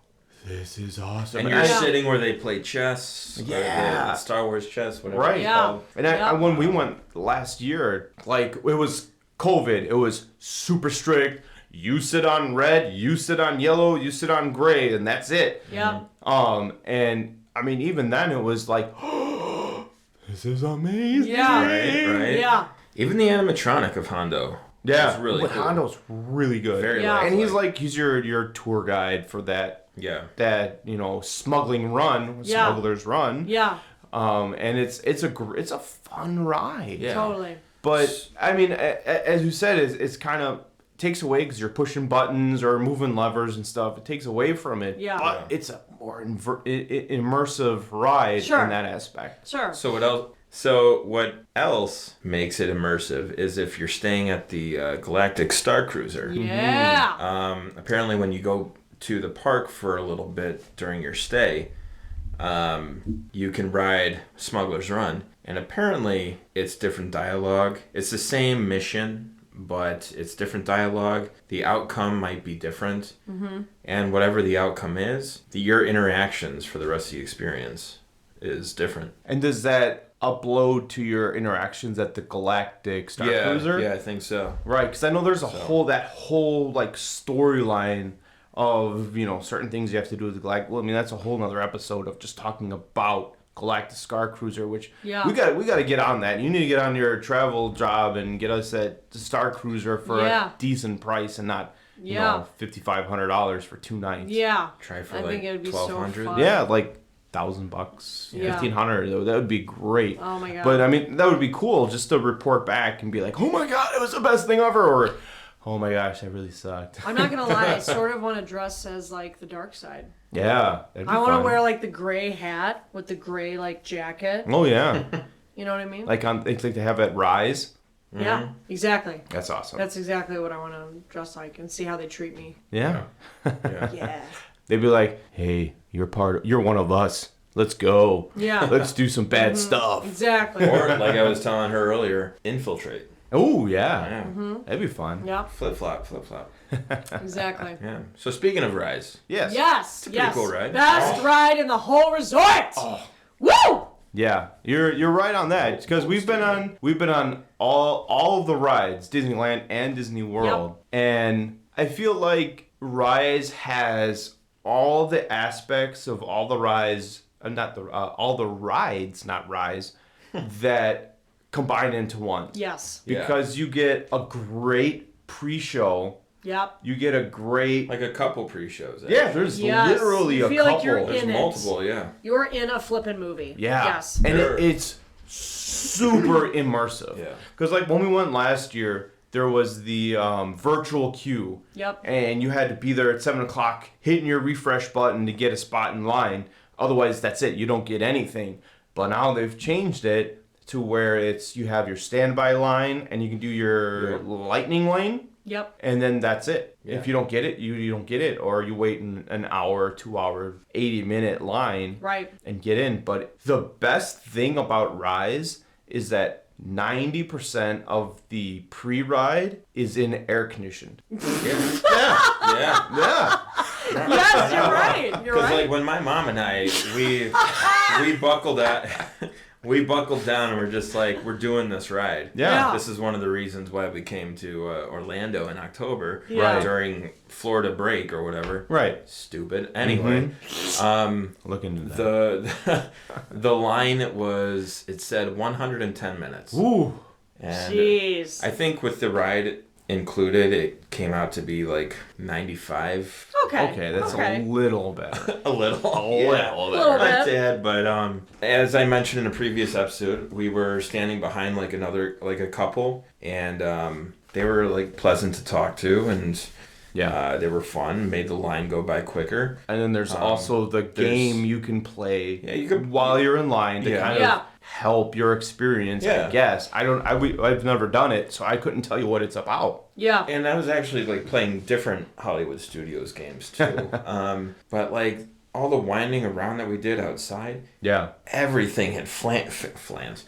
this is awesome. And you're Yeah. sitting where they play chess. or Yeah. the Star Wars chess, whatever. Right. it's Yeah. called. And when we went last year, like, it was COVID, it was super strict. You sit on red, you sit on yellow, you sit on gray, and that's it. Yeah. And I mean, even then, it was like, oh, this is amazing. Yeah. Right? Yeah. Even the animatronic of Hondo. Yeah, is really but cool. Hondo's really good. Very Yeah. And he's lifelike. he's your tour guide for that Yeah. smuggling run, Yeah. smuggler's run. Yeah. And it's a fun ride. Yeah. Totally. But I mean, as you said, it's kind of takes away because you're pushing buttons or moving levers and stuff. It takes away from it. Yeah. But it's a more immersive ride Sure. in that aspect. Sure. So what else? So what else makes it immersive is if you're staying at the Galactic Star Cruiser. Yeah. Apparently, when you go to the park for a little bit during your stay, you can ride Smuggler's Run, and apparently it's different dialogue. It's the same mission, but it's different dialogue. The outcome might be different, and whatever the outcome is, your interactions for the rest of the experience is different. And does that upload to your interactions at the Galactic Star Cruiser? Yeah, I think so. Right, because I know there's a whole like storyline of certain things you have to do with the Galactic. Well, I mean that's a whole nother episode of just talking about Galactic Star Cruiser, which Yeah. we got to get on that. You need to get on your travel job and get us at the Star Cruiser for Yeah. a decent price and not Yeah. $5,500 for 2 nights. Yeah. Try for I like think it would be so 1,200. fun. Yeah, like $1,000, Yeah. 1,500. That would be great. Oh my god. But I mean, that would be cool just to report back and be like, "Oh my god, it was the best thing ever," or "Oh my gosh, that really sucked." I'm not gonna lie, I sort of want to dress as like the dark side. Yeah, that'd be I want fun. to wear like the gray hat with the gray like jacket. Oh yeah, You know what I mean? like they have at Rise. Yeah, exactly. That's awesome. That's exactly what I want to dress like and see how they treat me. Yeah. Yeah. They'd be like, "Hey, you're one of us. Let's go. Yeah. Let's do some bad stuff." Exactly. Or like I was telling her earlier, infiltrate. Oh yeah, Yeah. that'd be fun. Yep. Flip flop, flip flop. Exactly. Yeah. So speaking of Rise, Yes. Yes. a pretty cool ride. Best ride in the whole resort. Woo! Yeah, you're right on that because we've been on all of the rides, Disneyland and Disney World, and I feel like Rise has all the aspects of all the rides, all the rides, not Rise, that combine into one. Yes. Because you get a great pre-show. Yep. You get a great like a couple pre-shows. yeah. There's Yes. literally You a feel couple. like you're There's in it. multiple, yeah. You're in a flippin' movie. Yeah. Yes. And Sure. it's super immersive. Yeah. Because like when we went last year, there was the virtual queue. Yep. And you had to be there at 7:00, hitting your refresh button to get a spot in line. Otherwise, that's it. You don't get anything. But now they've changed it to where you have your standby line and you can do your lightning lane. Yep. And then that's it. Yeah. If you don't get it, you don't get it. Or you wait an hour, 2 hour, 80-minute line Right. and get in. But the best thing about Rise is that 90% of the pre-ride is in air conditioned. Yeah. Yeah, Yeah. yeah. Yes, you're right. You're Because right. like when my mom and I we buckled we buckled down and we're just like, we're doing this ride. Yeah. This is one of the reasons why we came to Orlando in October Yeah. during Florida break or whatever. Right. Stupid. Anyway, Look into that. the line it said 110 minutes. Ooh. And Jeez. I think with the ride included, it came out to be like 95. Okay. That's a little better. A little. little Little Not bit. bad, but as I mentioned in a previous episode, we were standing behind like a couple, and they were like pleasant to talk to, and they were fun, made the line go by quicker. And then there's also the game you can play Yeah, you could- while you're in line to kind Yeah. of help your experience, Yeah. I guess. I've never done it, so I couldn't tell you what it's about. Yeah. And I was actually like playing different Hollywood Studios games too. But like all the winding around that we did outside, Yeah. everything had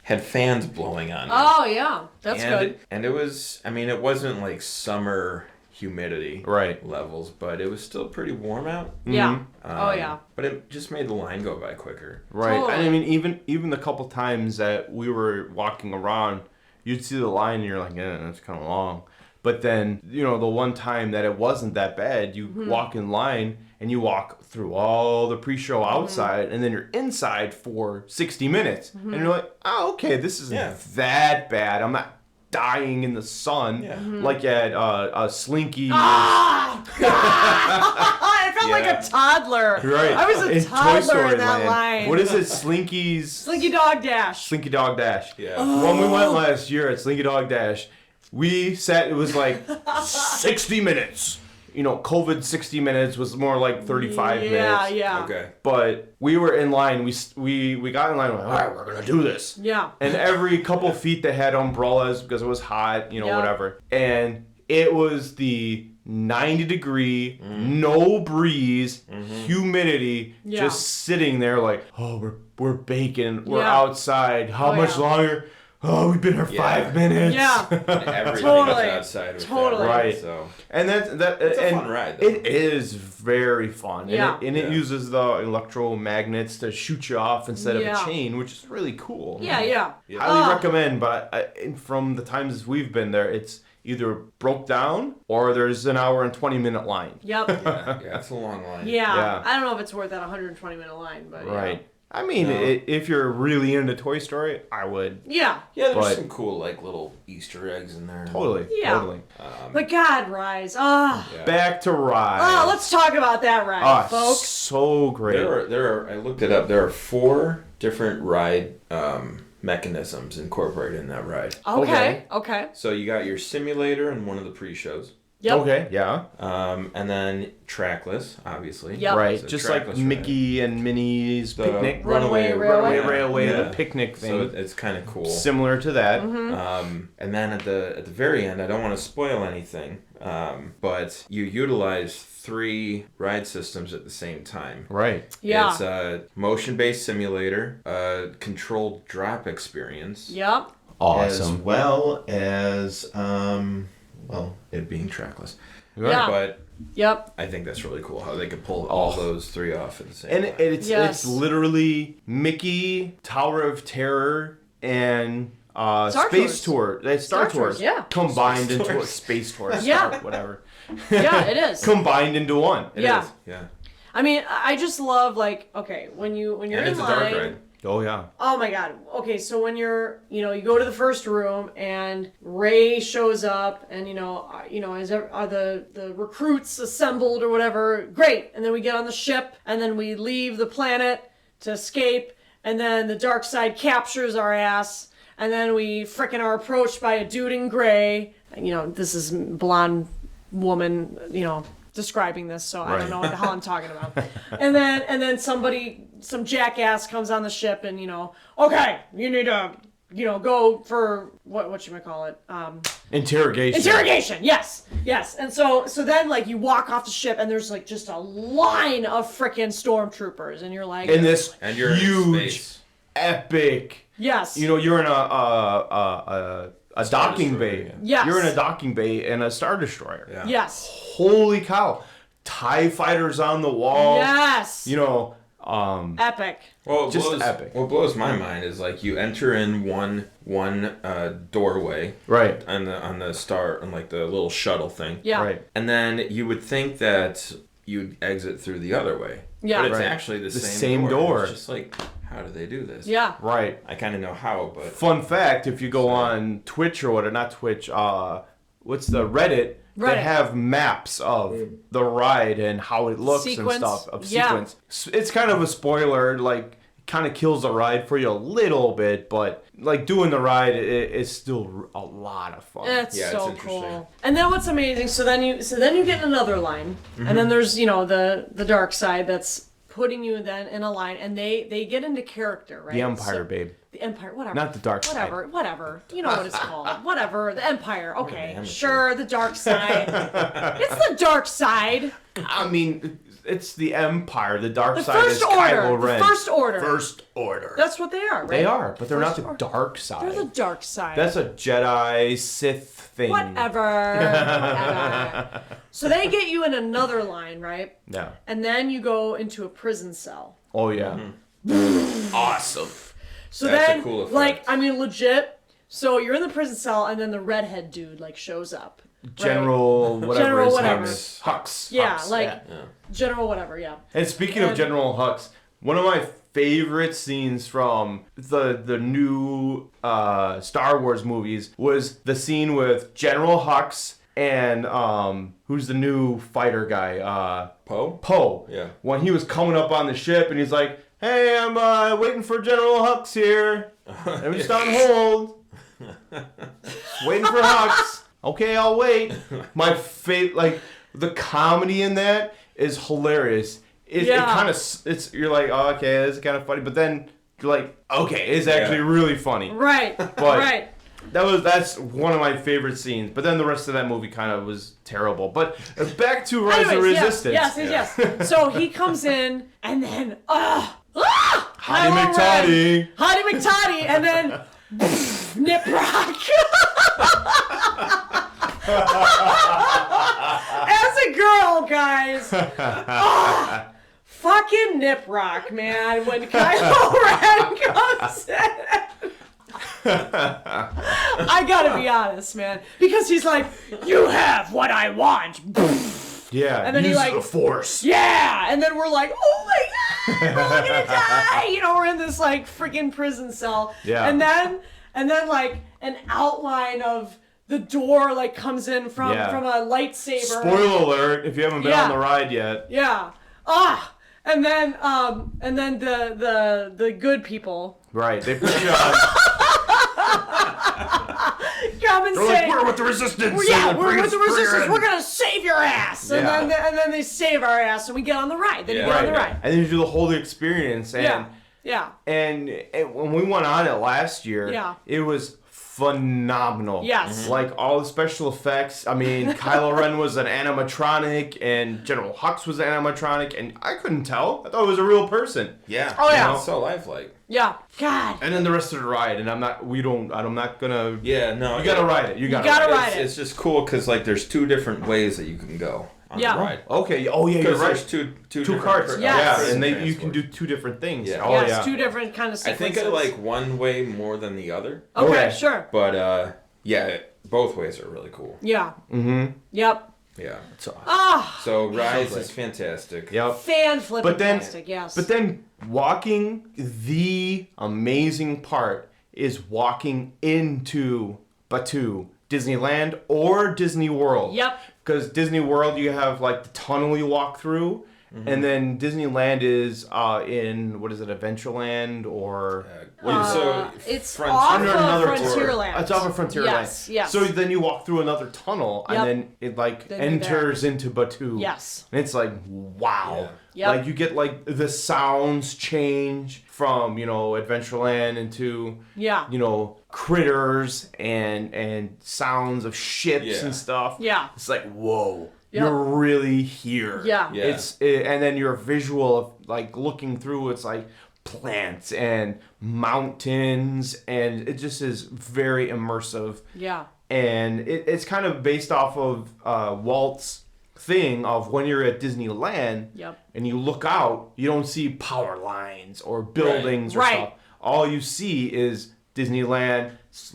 had fans blowing on it. Oh yeah. That's good. And it was, I mean, it wasn't like summer humidity Right. levels, but it was still pretty warm out. Yeah. Oh yeah. But it just made the line go by quicker. Right. Totally. And I mean, even the couple times that we were walking around, you'd see the line and you're like, yeah, that's kind of long. But then, the one time that it wasn't that bad, you walk in line and you walk through all the pre-show outside and then you're inside for 60 minutes. And you're like, oh, okay, this isn't that bad. I'm not dying in the sun like at Slinky. Ah! I felt like a toddler. Right. I was a In Toy toddler Story in that Land. line. What is it? Slinky's... Slinky Dog Dash. Slinky Dog Dash. Yeah. When we went last year at Slinky Dog Dash, we sat, it was like 60 minutes. COVID 60 minutes was more like 35 minutes. Yeah. Okay. But we were in line, we got in line, we're like, all right, we're going to do this. Yeah. And every couple feet they had umbrellas because it was hot, Yeah. whatever. And it was the 90-degree, no breeze, humidity, Yeah. just sitting there like, oh, we're baking, we're Yeah. outside. How Oh, much yeah. longer? Oh, we've been here 5 minutes. Yeah. And everything Totally. is outside with Totally. that, Right. So And that It's a and fun ride, though. It is very fun. Yeah. And it uses the electromagnets to shoot you off instead of Yeah. a chain, which is really cool. Yeah. Highly recommend, but from the times we've been there, it's either broke down or there's an hour and 20-minute line. Yep. yeah, it's a long line. Yeah. Yeah. I don't know if it's worth that 120-minute line, but Right. I mean, if you're really into Toy Story, I would. Yeah. Yeah, there's But- some cool like little Easter eggs in there. Totally. Yeah. Totally. But God, Rise. Oh. Yeah. Back to Rise. Oh, let's talk about that ride, Ah, folks. so great. There are. I looked it up. There are 4 different ride mechanisms incorporated in that ride. Okay. So you got your simulator in one of the pre-shows. Yep. Okay, yeah. And then trackless, obviously. Yep. Right, So just trackless like ride. Mickey and Minnie's The picnic. Runaway Runaway Railway. Railway, Yeah. the picnic thing. So it's kind of cool. Similar to that. Mm-hmm. And then at the very end, I don't want to spoil anything, but you utilize 3 ride systems at the same time. Right. Yeah. It's a motion-based simulator, a controlled drop experience, Yep. as well as it being trackless. Yeah. But Yep. I think that's really cool how they could pull all those 3 off at the same And time. it's Yes. literally Mickey, Tower of Terror, and Star Space Tours. Tour. Star Tours, yeah. Combined Space into Tours. a Space Tour. Yeah. Whatever. Yeah, it is. Combined into one. It yeah. is, yeah. I mean, I just love when you're And in it's a line. dark ride. Oh, yeah. Oh my God. Okay, so when you go to the first room and Ray shows up, and are the recruits assembled or whatever? Great. And then we get on the ship, and then we leave the planet to escape, and then the dark side captures our ass, and then we frickin' are approached by a dude in gray. This is blonde woman. Describing this, so I don't know what the hell I'm talking about. And then some jackass comes on the ship, and okay, you need to go for what you might call it, interrogation. Yes. And so then you walk off the ship, and there's just a line of frickin' stormtroopers, and you're like, In this And you're in huge, space. epic. yes, You're in a docking Destroyer, bay. yeah. Yes. You're in a docking bay in a Star Destroyer. Yeah. yes, Holy cow. TIE fighters on the wall. yes, epic. Well, Just epic. What blows my mind is you enter in one doorway Right. on the star on the little shuttle thing. Yeah, Right. And then you would think that you'd exit through the other way. Yeah. But it's Right. actually the same same door. It's just how do they do this? yeah. Right. I kind of know how, but Fun fact, if you go on Twitch or not Twitch, what's the Reddit, they Reddit. have maps of the ride and how it looks Sequence. and stuff of Yeah. sequence. It's kind of a spoiler, kind of kills the ride for you a little bit, but doing the ride is still a lot of fun. It's Yeah, it's so interesting. cool. And then what's amazing? So then you get in another line, and then there's the dark side that's putting you then in a line, and they get into character, right? The Empire, So- babe. The Empire, whatever. Not the dark side. Whatever. You know what it's called. Whatever. The Empire. Okay, amateur. sure. The dark side. It's the dark side. I mean, it's the Empire. The dark The side is First Order. Kylo Ren. The First Order. First Order. That's what they are, right? They are, but they're First not the Order. dark side. They're the dark side. That's a Jedi Sith thing. Whatever. So they get you in another line, right? Yeah. And then you go into a prison cell. Oh yeah. Awesome. So That's a then, cool effect. legit. So you're in the prison cell, and then the redhead dude shows up. right? General whatever General his whatever. name is. Hux. Yeah, Hux, Yeah. General whatever. Yeah. And speaking of And- General Hux, one of my favorite scenes from the new Star Wars movies was the scene with General Hux and who's the new fighter guy? Poe. Yeah. When he was coming up on the ship and he's like, "Hey, I'm waiting for General Hux here. I'm just on hold. Waiting for Hux. Okay, I'll wait." My the comedy in that is hilarious. It kind of you're like, "Oh, okay, this is kind of funny," but then you're like, "Okay, it's actually really funny." Right. right. That's one of my favorite scenes. But then the rest of that movie kind of was terrible. But back to Rise of Anyways, Resistance. Yes. So he comes in, and then Hottie Kylo Ren. McToddy. Hottie McToddy, and then Nip Rock. As a girl, guys, fucking Nip Rock, man. When Kylo Ren comes in, I gotta be honest, man, because he's like, "You have what I want." Yeah, And then he use like the Force. Yeah, and then we're like, "Oh my god!" we're gonna die. You know, we're in this like freaking prison cell. Yeah. And then like an outline of the door like comes in from Yeah. a lightsaber. Spoiler alert! If you haven't been Yeah. on the ride yet. Yeah. And then the good people Right. They put you on. come and They're say, like, we're with the resistance. yeah, and we're bring with the us free resistance. in." We're gonna save your ass. Yeah. And then they save our ass, and we get on the ride. Then you Yeah. get on the Right. ride. And then you do the whole experience. And, Yeah. Yeah. And when we went on it last year, Yeah. it was phenomenal. Yes. Like all the special effects. I mean, Kylo Ren was an animatronic and General Hux was an animatronic, and I couldn't tell. I thought it was a real person. Yeah. Oh, yeah. It's so lifelike. Yeah. God. And then the rest of the ride, and I'm not gonna. Yeah, no. You gotta ride it. You gotta, gotta ride ride it. it. It's just cool because like there's two different ways that you can go on Yeah. the ride. Okay. Oh yeah, you're Because right. there's two different carts. Yes. Yeah, and transports. you can do two different things. Yeah. Oh yes, yeah. two different kind of I sequences. think I like one way more than the other, Okay, Okay. sure. but yeah, both ways are really cool. Yeah. Mm-hmm. Yep. Yeah. Ah, So Rise is fantastic. Yep. fan flipping But then, tastic, yes. but then walking, the amazing part is walking into Batu, Disneyland or Disney World. Yep. Because Disney World, you have like the tunnel you walk through, and then Disneyland is in what is it, Adventureland or it's Frontier- off under of another Frontierland. It's off of Frontierland. Yes, yes. So then you walk through another tunnel, Yep. and then it like Then you're enters into Batu. Yes. And it's like, wow. Yeah. Yep. Like you get like the sounds change from, Adventureland into, Yeah. critters and sounds of ships Yeah. and stuff. Yeah. It's like, whoa. Yep. You're really here. Yeah. Yeah. And then your visual of like looking through, it's like plants and mountains, and it just is very immersive. Yeah. And it's kind of based off of Walt's thing of when you're at Disneyland Yep. and you look out, you don't see power lines or buildings or Right. stuff. All you see is Disneyland /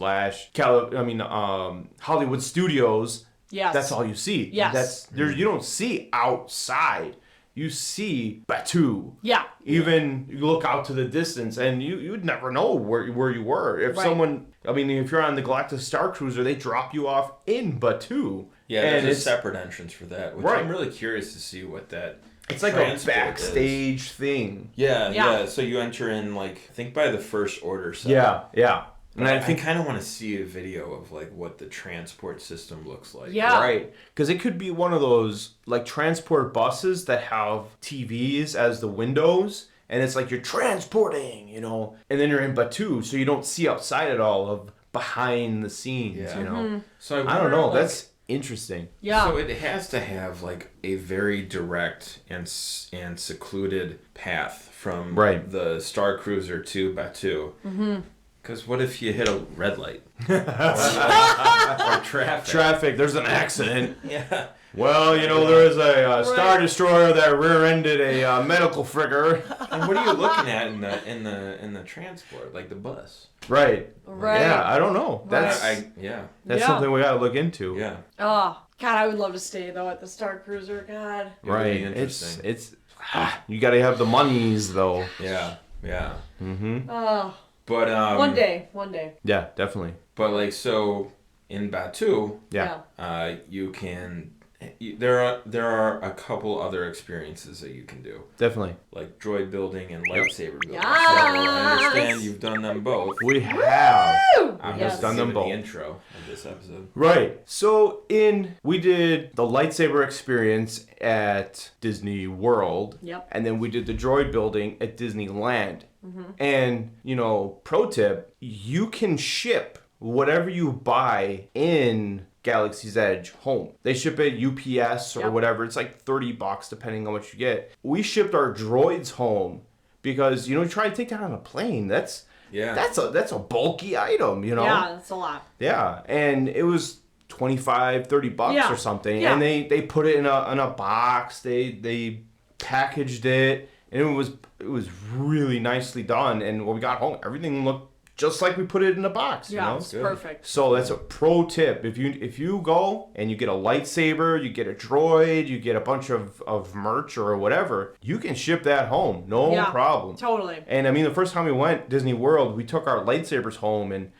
Hollywood Studios. Yes. That's all you see. Yes. You don't see outside. You see Batu. Yeah. Even you look out to the distance, and you'd never know where you were. If Right. if you're on the Galactic Star Cruiser, they drop you off in Batu. Yeah, and there's a separate entrance for that, which Right. I'm really curious to see what that. It's like a transport backstage is. thing. Yeah, Yeah. yeah. So you enter in I think by the first order set. Yeah. And I kind of want to see a video of like what the transport system looks like. Yeah. Right. Because it could be one of those like transport buses that have TVs as the windows, and it's like you're transporting, and then you're in Batu, so you don't see outside at all of behind the scenes, Yeah. So I don't know. like, That's interesting. Yeah. So it has to have like a very direct and secluded path from Right. the Star Cruiser to Batu. Mm-hmm. Because what if you hit a red light or traffic? Traffic. There's an accident. Yeah. Well, there is a Star Destroyer that rear-ended a medical frigger. And what are you looking at in the transport, like the bus? Right. Right. Yeah, I don't know. That's Yeah. that's Yeah. something we got to look into. Yeah. Oh, God, I would love to stay, though, at the Star Cruiser. God. It would Right. be interesting. It's you got to have the monies though. Yeah. Yeah. Oh, But one day. One day. Yeah, definitely. But like so in Batu, Yeah. you can. There are a couple other experiences that you can do, Definitely. like droid building and lightsaber building. Yes! I understand you've done them both. We have. I'm Yes. just Done them giving both. the intro of this episode. Right. So we did the lightsaber experience at Disney World. Yep. And then we did the droid building at Disneyland. And, pro tip, you can ship whatever you buy in Galaxy's Edge home. They ship it UPS or Yep. whatever. It's like $30 depending on what you get. We shipped our droids home because, you try to take that on a plane. That's a bulky item, Yeah, that's a lot. Yeah, and it was $25-$30 Yeah. or something, Yeah. and they put it in a box. They packaged it, and it was really nicely done. And when we got home, everything looked just like we put it in a box. Yeah, You know? it's perfect. So that's a pro tip. If you go and you get a lightsaber, you get a droid, you get a bunch of merch or whatever, you can ship that home. No problem. Totally. And I mean, the first time we went Disney World, we took our lightsabers home, and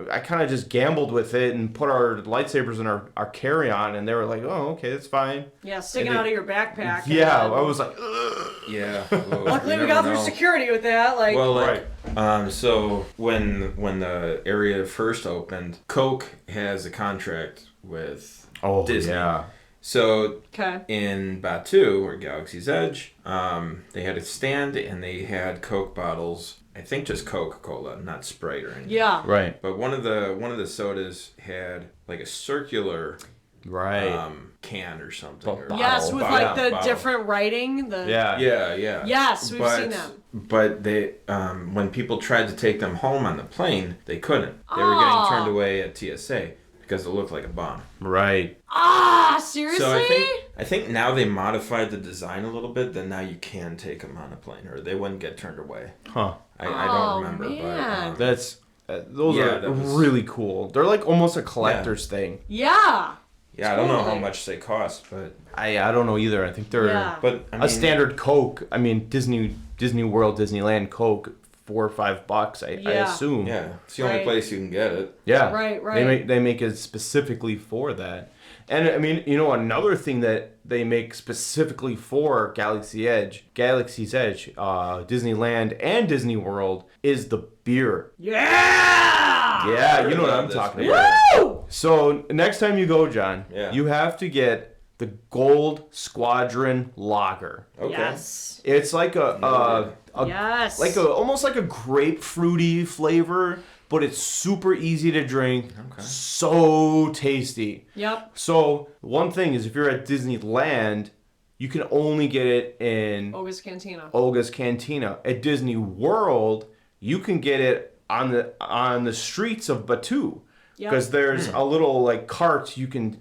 I kind of just gambled with it and put our lightsabers in our carry-on, and they were like, "Oh, okay, that's fine." Yeah, sticking out of your backpack. Yeah, I was like, ugh. Yeah. Luckily, we got through security with that. Like, Well, so when the area first opened, Coke has a contract with Disney. Yeah. So okay. in Batu or Galaxy's Edge, they had a stand and they had Coke bottles. I think just Coca-Cola, not Sprite or anything. Yeah. Right. But one of the sodas had like a circular can or something. Or Yes, with like the different writing. Yeah. Yes, we've seen that. But they, when people tried to take them home on the plane, they couldn't. They were getting turned away at TSA because it looked like a bomb. Right. Seriously? So I think now they modified the design a little bit. That now you can take them on a plane, or they wouldn't get turned away. Huh. I don't remember, man. but That's those are really cool. They're like almost a collector's thing. Yeah. Yeah, I don't know how much they cost, but I don't know either. I think they're but I mean, a standard Coke. I mean Disney World, Disneyland Coke, $4 or $5. I assume. Yeah, it's the only place you can get it. Yeah. Right. They make it specifically for that. And I mean, another thing that they make specifically for Galaxy's Edge, Disneyland and Disney World is the beer. Yeah. Yeah, you know what I'm talking about. Woo! So next time you go, John, Yeah. you have to get the Gold Squadron Lager. Okay. Yes. It's like Yes. almost like a grapefruity flavor, but it's super easy to drink. Okay. So tasty. Yep. So one thing is, if you're at Disneyland, you can only get it in Olga's Cantina. At Disney World, you can get it on the streets of Batu. Because there's a little like cart you can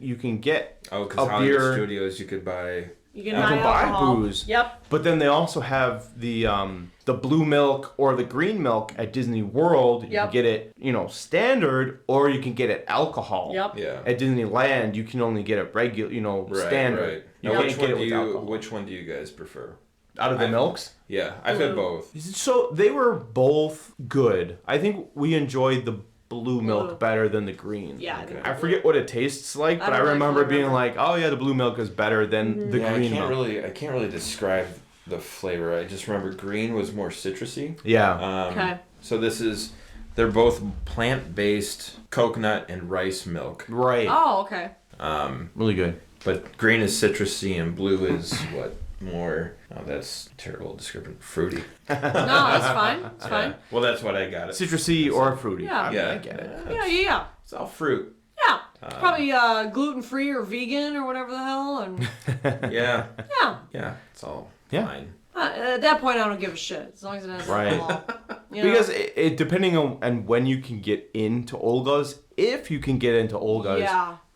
get because a Hollywood beer. Studios you could buy. You can buy alcohol. booze. Yep. But then they also have the blue milk or the green milk at Disney World. You can get it, standard, or you can get it alcohol. Yep. Yeah. At Disneyland, you can only get it regular, standard. Right. You Now, can't get it with alcohol. which one do you guys prefer? Out of the milks? Yeah, I've had both. So they were both good. I think we enjoyed the blue milk better than the green. Yeah. Okay. I forget what it tastes like, but I remember being like, "Oh yeah, the blue milk is better than the green milk." I can't really describe the flavor. I just remember green was more citrusy. Yeah. Okay. So they're both plant-based coconut and rice milk. Right. Oh, okay. Really good. But green is citrusy and blue is what? More. Oh, that's terrible description. Fruity. No, that's fine. It's fine. Well, that's what I got. Citrusy or fruity. Yeah. I mean, I get it. Yeah. It's all fruit. Yeah. It's probably gluten-free or vegan or whatever the hell. And Yeah. yeah. It's all Yeah. fine. At that point, I don't give a shit. As long as it has alcohol. Because it depending on when you can get into Olga's, if you can get into Olga's,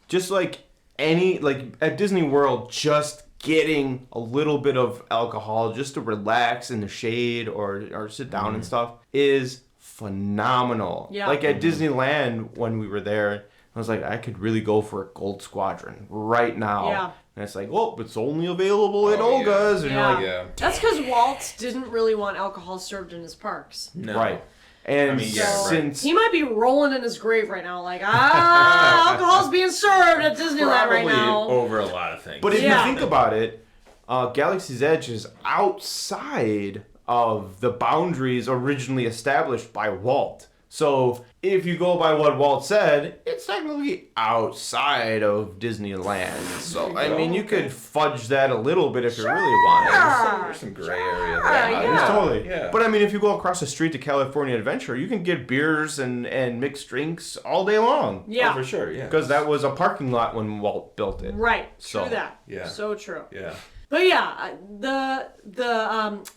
just like at Disney World, just getting a little bit of alcohol just to relax in the shade or sit down and stuff is phenomenal. Yeah. Like at Disneyland when we were there, I was like, I could really go for a Gold Squadron right now. Yeah. And it's like, well, it's only available at Olga's. And you're like, Yeah. That's because Walt didn't really want alcohol served in his parks. No. right. And I mean, yeah, right. since He might be rolling in his grave right now, like, alcohol's being served at Disneyland right now. Over a lot of things. But if you think about it, Galaxy's Edge is outside of the boundaries originally established by Walt. So if you go by what Walt said, it's technically outside of Disneyland. So, I mean, you could fudge that a little bit if you really wanted. There's some gray area there. Yeah. Totally. Yeah. But I mean, if you go across the street to California Adventure, you can get beers and mixed drinks all day long. Yeah. Oh, for sure, yeah. Because that was a parking lot when Walt built it. Right. So, True that. yeah. So true. Yeah. But yeah,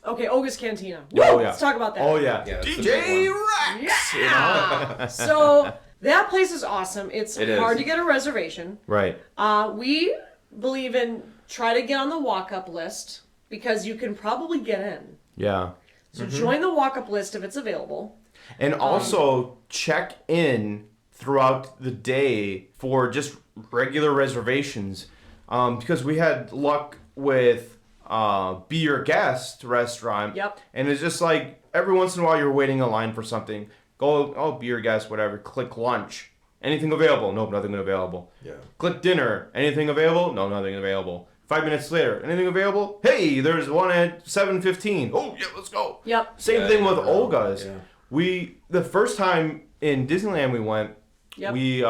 okay, Olga's Cantina. Woo! Oh, yeah. Let's talk about that. Oh, yeah. Yeah, that's the DJ big one. Rex! Yeah. So that place is awesome. It's It is. hard to get a reservation. Right. We believe in try to get on the walk-up list because you can probably get in. Yeah. So join the walk-up list if it's available. And also check in throughout the day for just regular reservations, because we had luck with Be Your Guest restaurant. Yep. And it's just like every once in a while you're waiting in line for something. Go, oh, Be Your Guest, whatever. Click lunch. Anything available? Nope, nothing available. Yeah. Click dinner. Anything available? No, nothing available. 5 minutes later, anything available? Hey, there's one at 7:15. Oh, yeah, let's go. Yep. Same thing with Olga's. Yeah. The first time in Disneyland we went, Yep. we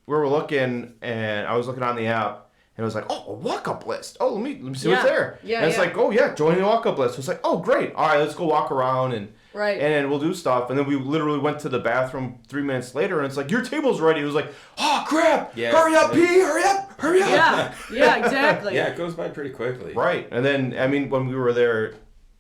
were looking, and I was looking on the app, and it was like, oh, a walk-up list. Oh, let me see what's there. Yeah, and it's yeah. like, oh yeah, join the walk-up list. It's like, oh great, all right, let's go walk around and Right. and we'll do stuff. And then we literally went to the bathroom 3 minutes later, and it's like, your table's ready. It was like, oh crap, Yeah. hurry up, P, hurry up. Yeah, exactly. Yeah, it goes by pretty quickly. Right. And then, I mean, when we were there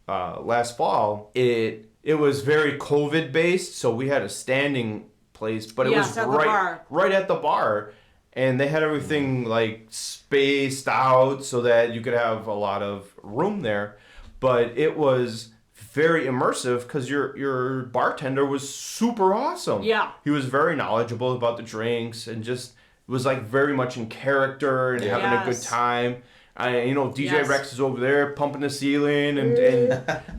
last fall, it was very COVID based, so we had a standing place, but it Yes, was at the bar. right at the bar, and they had everything like spaced out so that you could have a lot of room there, but it was very immersive because your bartender was super awesome. Yeah. He was very knowledgeable about the drinks and just was like very much in character and having a good Yes. time. DJ Yes. Rex is over there pumping the ceiling and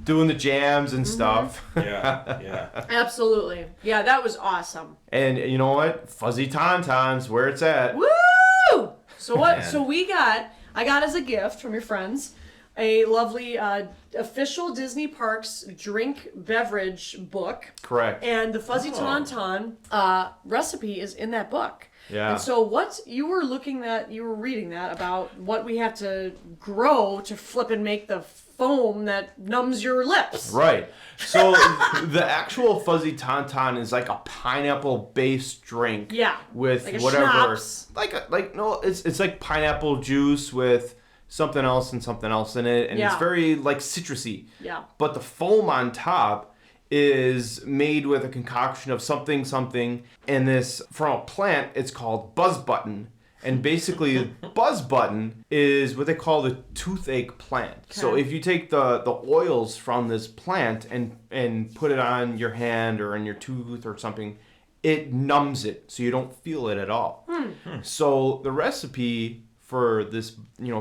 doing the jams and stuff. Yeah. Absolutely. Yeah, that was awesome. And you know what? Fuzzy Tauntauns, where it's at. Woo! So what? Man. So I got as a gift from your friends a lovely official Disney Parks drink beverage book. Correct. And the Fuzzy Tauntaun recipe is in that book. Yeah. And so what you were reading that about what we have to grow to flip and make the foam that numbs your lips. Right. So the actual Fuzzy Tauntaun is like a pineapple-based drink. Yeah. With Like a whatever. schnapps. It's like pineapple juice with something else in it, and Yeah. it's very like citrusy. Yeah. But the foam on top is made with a concoction of something, and this from a plant. It's called buzz button, and basically buzz button is what they call the toothache plant. So Okay. if you take the oils from this plant and put it on your hand or in your tooth or something, it numbs it so you don't feel it at all. So the recipe for this,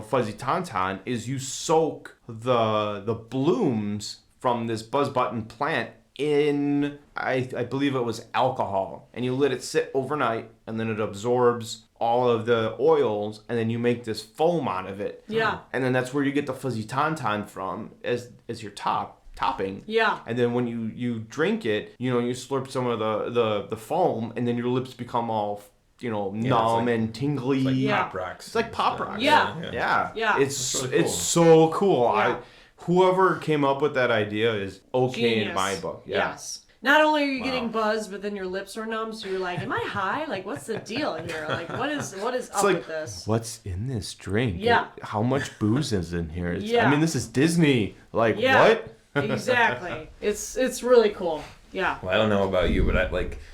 Fuzzy Tauntaun is you soak the blooms from this buzz button plant in, I believe it was alcohol, and you let it sit overnight, and then it absorbs all of the oils, and then you make this foam out of it. Yeah. And then that's where you get the Fuzzy Tauntaun from as your topping. Yeah. And then when you drink it, you slurp some of the foam, and then your lips become all numb and tingly. It's like Yeah. Pop Rocks. It's like and Pop stuff. Rocks. Yeah. Yeah. It's really It's so cool. Yeah. Whoever came up with that idea is okay Genius. in my book. Yeah. Yes. Not only are you Wow. getting buzzed, but then your lips are numb, so you're like, "Am I high? Like, what's the deal here? Like, what is up like, with this?" What's in this drink? Yeah. How much booze is in here? Yeah. I mean, this is Disney. Like, Yeah. what? Exactly. It's really cool. Yeah. Well, I don't know about you, but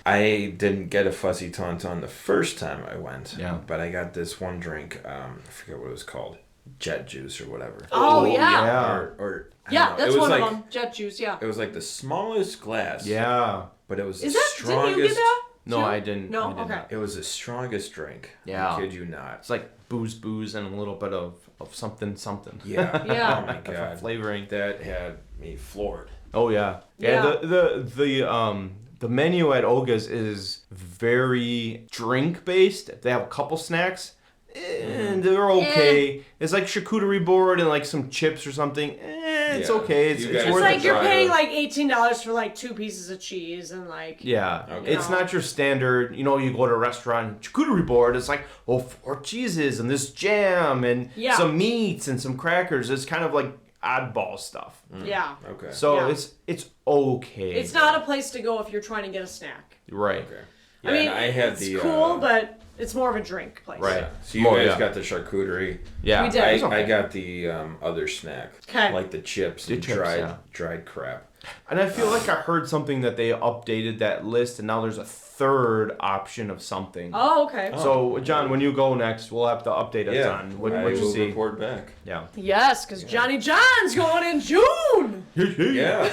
I didn't get a Fuzzy Tauntaun the first time I went. Yeah. But I got this one drink. I forget what it was called. Jet juice or whatever. Oh, yeah. Yeah. Or I Yeah, don't know. that's It was one like, of them. Jet juice. Yeah. It was like the smallest glass. Yeah. But it was Is the that? strongest. Didn't you get that? No, too? I didn't. No. I did Okay. not. It was the strongest drink. Yeah. I kid you not. It's like booze, and a little bit of something. Yeah. Yeah. Oh my god. Flavoring. That had me floored. Oh yeah. Yeah. The menu at Olga's is very drink based. They have a couple snacks, and they're okay. It's like charcuterie board and like some chips or something. It's Yeah. okay. It's You It's guys worth should like it. you're try paying it. like $18 for like 2 pieces of cheese and like. Yeah, Okay. it's not your standard. You go to a restaurant charcuterie board. It's like 4 cheeses and this jam and Yeah. some meats and some crackers. It's kind of like oddball stuff. Yeah. Okay. So Yeah. it's okay. It's not a place to go if you're trying to get a snack. right. Okay. I Yeah, mean, and I had it's the cool, but it's more of a drink place. Right. Yeah. So you Oh, guys yeah. got the charcuterie. Yeah, We did. I, it's okay. I got the other snack. 'Kay. Like the chips The and chips, dried yeah. dried crap. And I feel like I heard something that they updated that list, and now there's a third option of something. Oh, okay. So, John, when you go next, we'll have to update us on what I you will see. report back. Yeah. Yes, because Johnny John's going in June. Yeah.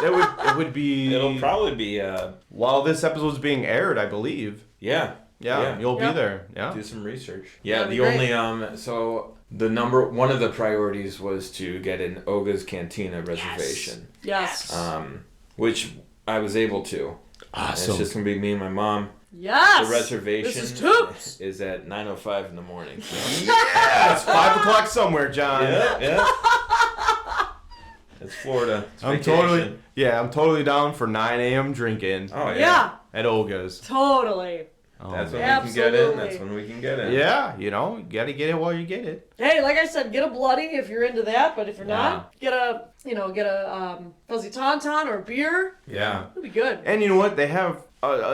It would be. It'll probably be. While this episode's being aired, I believe. Yeah. You'll be there. Yeah. Do some research. Yeah. That'd be The great. only so one of the priorities was to get an Oga's Cantina reservation. Yes. Which I was able to. Awesome. It's just gonna be me and my mom. Yes. The reservation This is Toops. is at 9:05 in the morning. So. Yeah, it's 5 o'clock somewhere, John. Yeah. It's Florida. It's I'm totally down for 9 a.m. drinking Oh Yeah. at Olga's. Totally. That's when Absolutely. we can get in. That's when we can get in. Yeah, you gotta get it while you get it. Hey, like I said, get a bloody if you're into that, but if you're not, get a fuzzy tauntaun or beer. Yeah. It'll be good. And you know what? They have,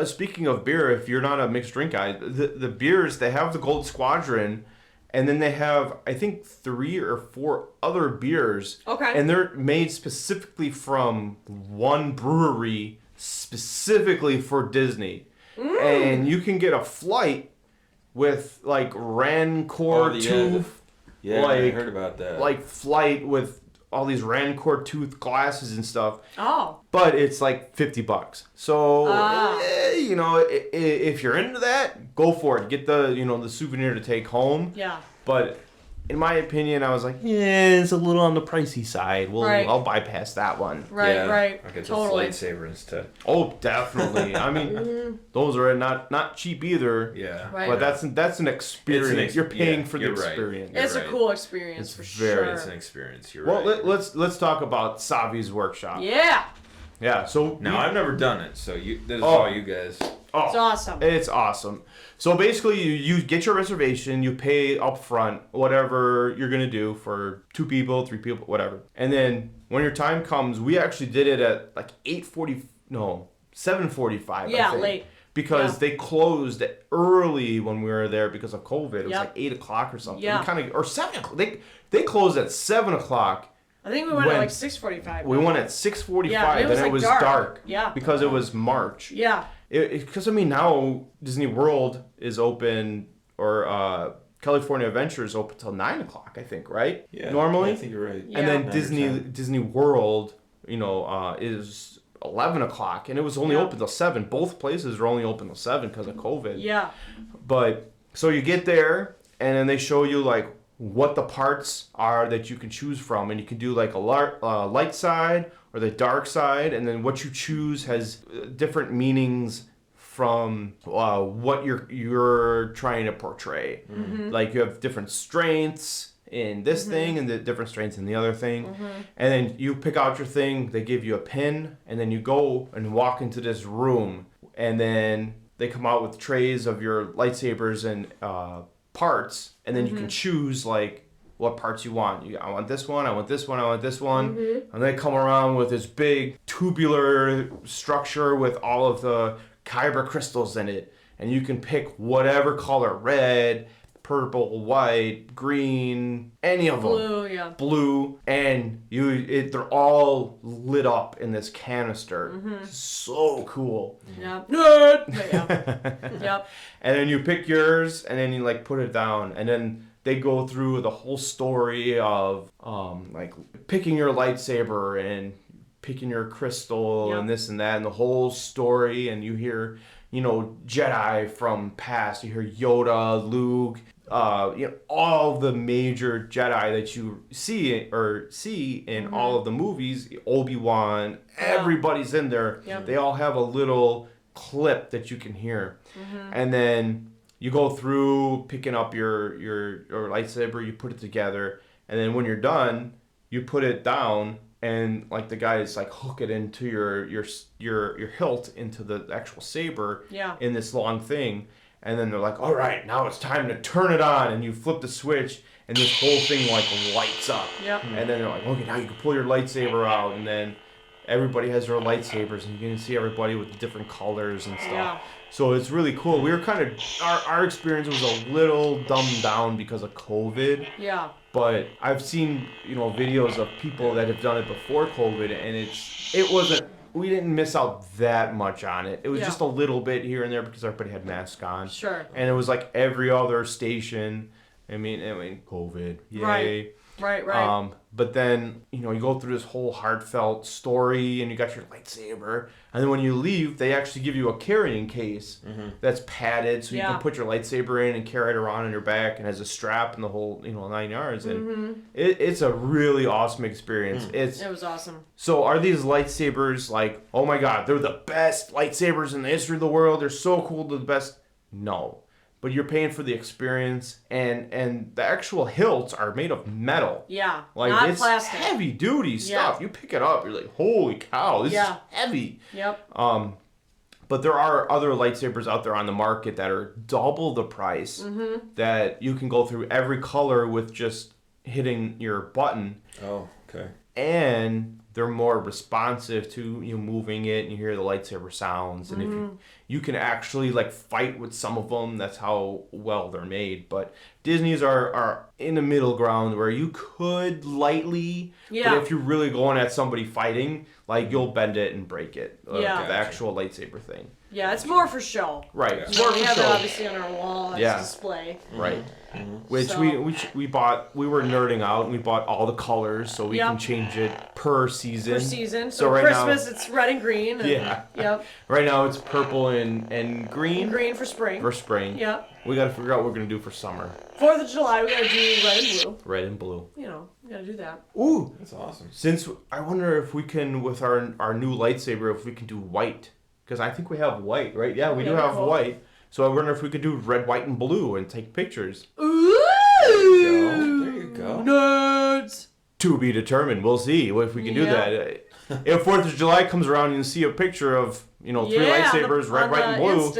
speaking of beer, if you're not a mixed drink guy, the beers, they have the Gold Squadron, and then they have, I think, 3 or 4 other beers. Okay. And they're made specifically from one brewery, specifically for Disney. And you can get a flight with, like, Rancor tooth. Yeah, like, I heard about that. Like, flight with all these Rancor tooth glasses and stuff. Oh. But it's like $50. So, if you're into that, go for it. Get the souvenir to take home. Yeah. But in my opinion, I was like, it's a little on the pricey side. Right. I'll bypass that one. Right. I'll get Totally. the lightsaber instead. Oh, definitely. I mean, those are not cheap either. Yeah. Right. But that's an experience. You're paying for the you're right. experience. It's right. a cool experience for sure. It's an experience. You're Well, right. let's talk about Savi's workshop. Yeah. Yeah. So Now, I've never done it, so this is all you guys. Oh, It's awesome. It's awesome. So basically, you get your reservation, you pay up front whatever you're going to do for 2 people, 3 people, whatever. And then when your time comes, we actually did it at like 7:45. Yeah, I think, late. Because Yeah. they closed early when we were there because of COVID. It was Yep. like 8 o'clock or something. Yeah. Or 7 o'clock. They closed at 7 o'clock. I think we went at when- like 6:45. We went at 6:45, Yeah, it was and like it was dark. dark. Yeah. Because it was March. Yeah. Because now Disney World is open, or California Adventure is open till 9 o'clock, I think, right? Yeah. Normally. I think you're right. Yeah. And then 9%. Disney World, is 11 o'clock, and it was only Yeah. open till 7. Both places were only open till 7 because of COVID. Yeah. But so you get there, and then they show you like what the parts are that you can choose from, and you can do like a light side or the dark side, and then what you choose has different meanings from what you're trying to portray. Mm-hmm. Like you have different strengths in this thing and the different strengths in the other thing, and then you pick out your thing. They give you a pin, and then you go and walk into this room, and then they come out with trays of your lightsabers and parts, and then you can choose like what parts you want. I want this one, I want this one, I want this one. And they come around with this big tubular structure with all of the kyber crystals in it, and you can pick whatever color: red, purple, white, green, any of them. Blue, yeah. Blue, and they're all lit up in this canister. So cool. Yeah. Nerd. But yeah. Yep. And then you pick yours, and then you like put it down, and then they go through the whole story of like picking your lightsaber and picking your crystal and this and that, and the whole story. And you hear, Jedi from past. You hear Yoda, Luke, all the major Jedi that you see in all of the movies. Obi-Wan, everybody's in there. Yep. They all have a little clip that you can hear, and then you go through picking up your lightsaber, you put it together, and then when you're done, you put it down, and like the guys like hook it into your hilt into the actual saber in this long thing, and then they're like, all right, now it's time to turn it on, and you flip the switch, and this whole thing like lights up. Yep. And then they're like, okay, now you can pull your lightsaber out, and then everybody has their lightsabers, and you can see everybody with the different colors and stuff. Yeah. So it's really cool. We were kind of our experience was a little dumbed down because of COVID. Yeah. But I've seen, videos of people that have done it before COVID, and it wasn't. We didn't miss out that much on it. It was just a little bit here and there because everybody had masks on. Sure. And it was like every other station. I mean, COVID. Yay. Right. But then, you go through this whole heartfelt story, and you got your lightsaber. And then when you leave, they actually give you a carrying case that's padded, so you can put your lightsaber in and carry it around on your back, and has a strap and the whole, 9 yards. And it's a really awesome experience. It was awesome. So are these lightsabers like, oh my God, they're the best lightsabers in the history of the world? They're so cool, they're the best? No. But you're paying for the experience, and the actual hilts are made of metal. Yeah, like not it's plastic. Heavy duty stuff. You pick it up, you're like, holy cow, this is heavy. Yep. But there are other lightsabers out there on the market that are double the price. That you can go through every color with just hitting your button. Oh, okay. And they're more responsive to you moving it, and you hear the lightsaber sounds, and if you can actually like fight with some of them. That's how well they're made. But Disney's are in the middle ground where you could lightly, but if you're really going at somebody fighting, like you'll bend it and break it. The actual lightsaber thing. Yeah, it's more for show. Right. Yeah. It's more we for have show. it obviously on our wall as display. Right. Which we bought. We were nerding out, and we bought all the colors so we can change it per season. So right Christmas now, it's red and green. And, Yep. Right now it's purple and green. Green for spring. Yep. We got to figure out what we're gonna do for summer. 4th of July, we gotta do red and blue. Red and blue. We gotta do that. Ooh, that's awesome. Since I wonder if we can, with our new lightsaber, if we can do white. Because I think we have white, right? Yeah, we do have white. So I wonder if we could do red, white, and blue and take pictures. Ooh! There you go. Nerds! To be determined. We'll see if we can do that. If 4th of July comes around and you see a picture of, 3 lightsabers, red, white, and blue,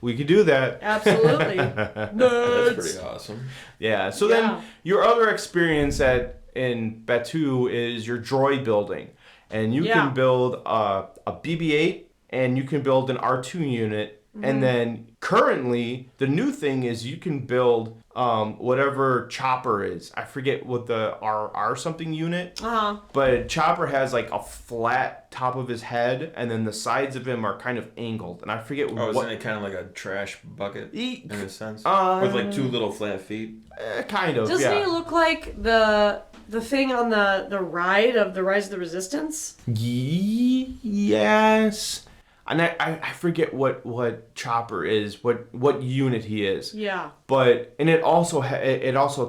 we could do that. Absolutely. Nerds! That's pretty awesome. Yeah. So then your other experience in Batuu is your droid building. And you can build a BB-8, and you can build an R2 unit. And then currently, the new thing is you can build whatever Chopper is. I forget what the R something unit. But Chopper has like a flat top of his head, and then the sides of him are kind of angled. And I forget what. Isn't it kind of like a trash bucket in a sense? With like 2 little flat feet? Kind of, Doesn't he look like the thing on the ride of the Rise of the Resistance? Yes. And I forget what Chopper is, what unit he is. Yeah. But it also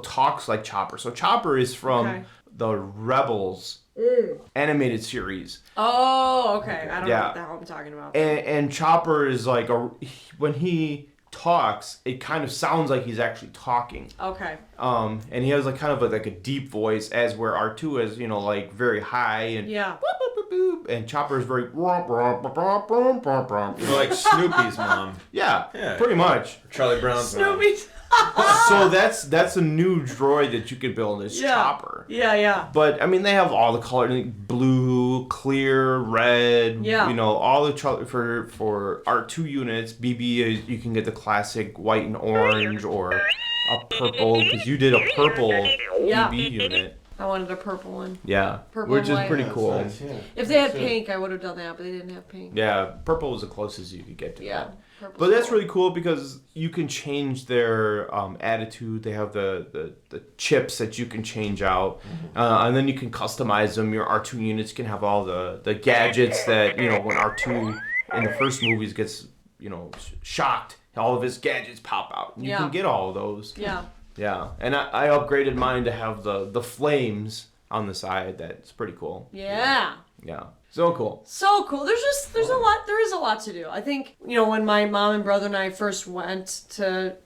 talks like Chopper. So Chopper is from the Rebels animated series. Oh, okay. I don't know what the hell I'm talking about. And Chopper is like when he talks, it kind of sounds like he's actually talking. Okay. And he has like kind of like a deep voice, as where R2 is, like very high and boop, boop, boop, boop, and Chopper is very like Snoopy's mom. Yeah, pretty much. Charlie Brown's mom. Snoopy's. So that's a new droid that you could build is Chopper. Yeah. But I mean, they have all the colors: like blue, clear, red. Yeah. All the for R2 units. BB is you can get the classic white and orange or a purple, because you did a purple BB unit. I wanted a purple one. Yeah, purple which is white. pretty cool. Nice, yeah. If they had pink, I would have done that, but they didn't have pink. Yeah, purple was the closest you could get to that. Purple's But that's cool. really cool because you can change their attitude. They have the chips that you can change out, and then you can customize them. Your R2 units can have all the gadgets that when R2 in the first movies gets shocked, all of his gadgets pop out. You can get all of those. Yeah, and I upgraded mine to have the flames on the side. That's pretty cool. Yeah. So cool. There's a lot. There is a lot to do. I think when my mom and brother and I first went to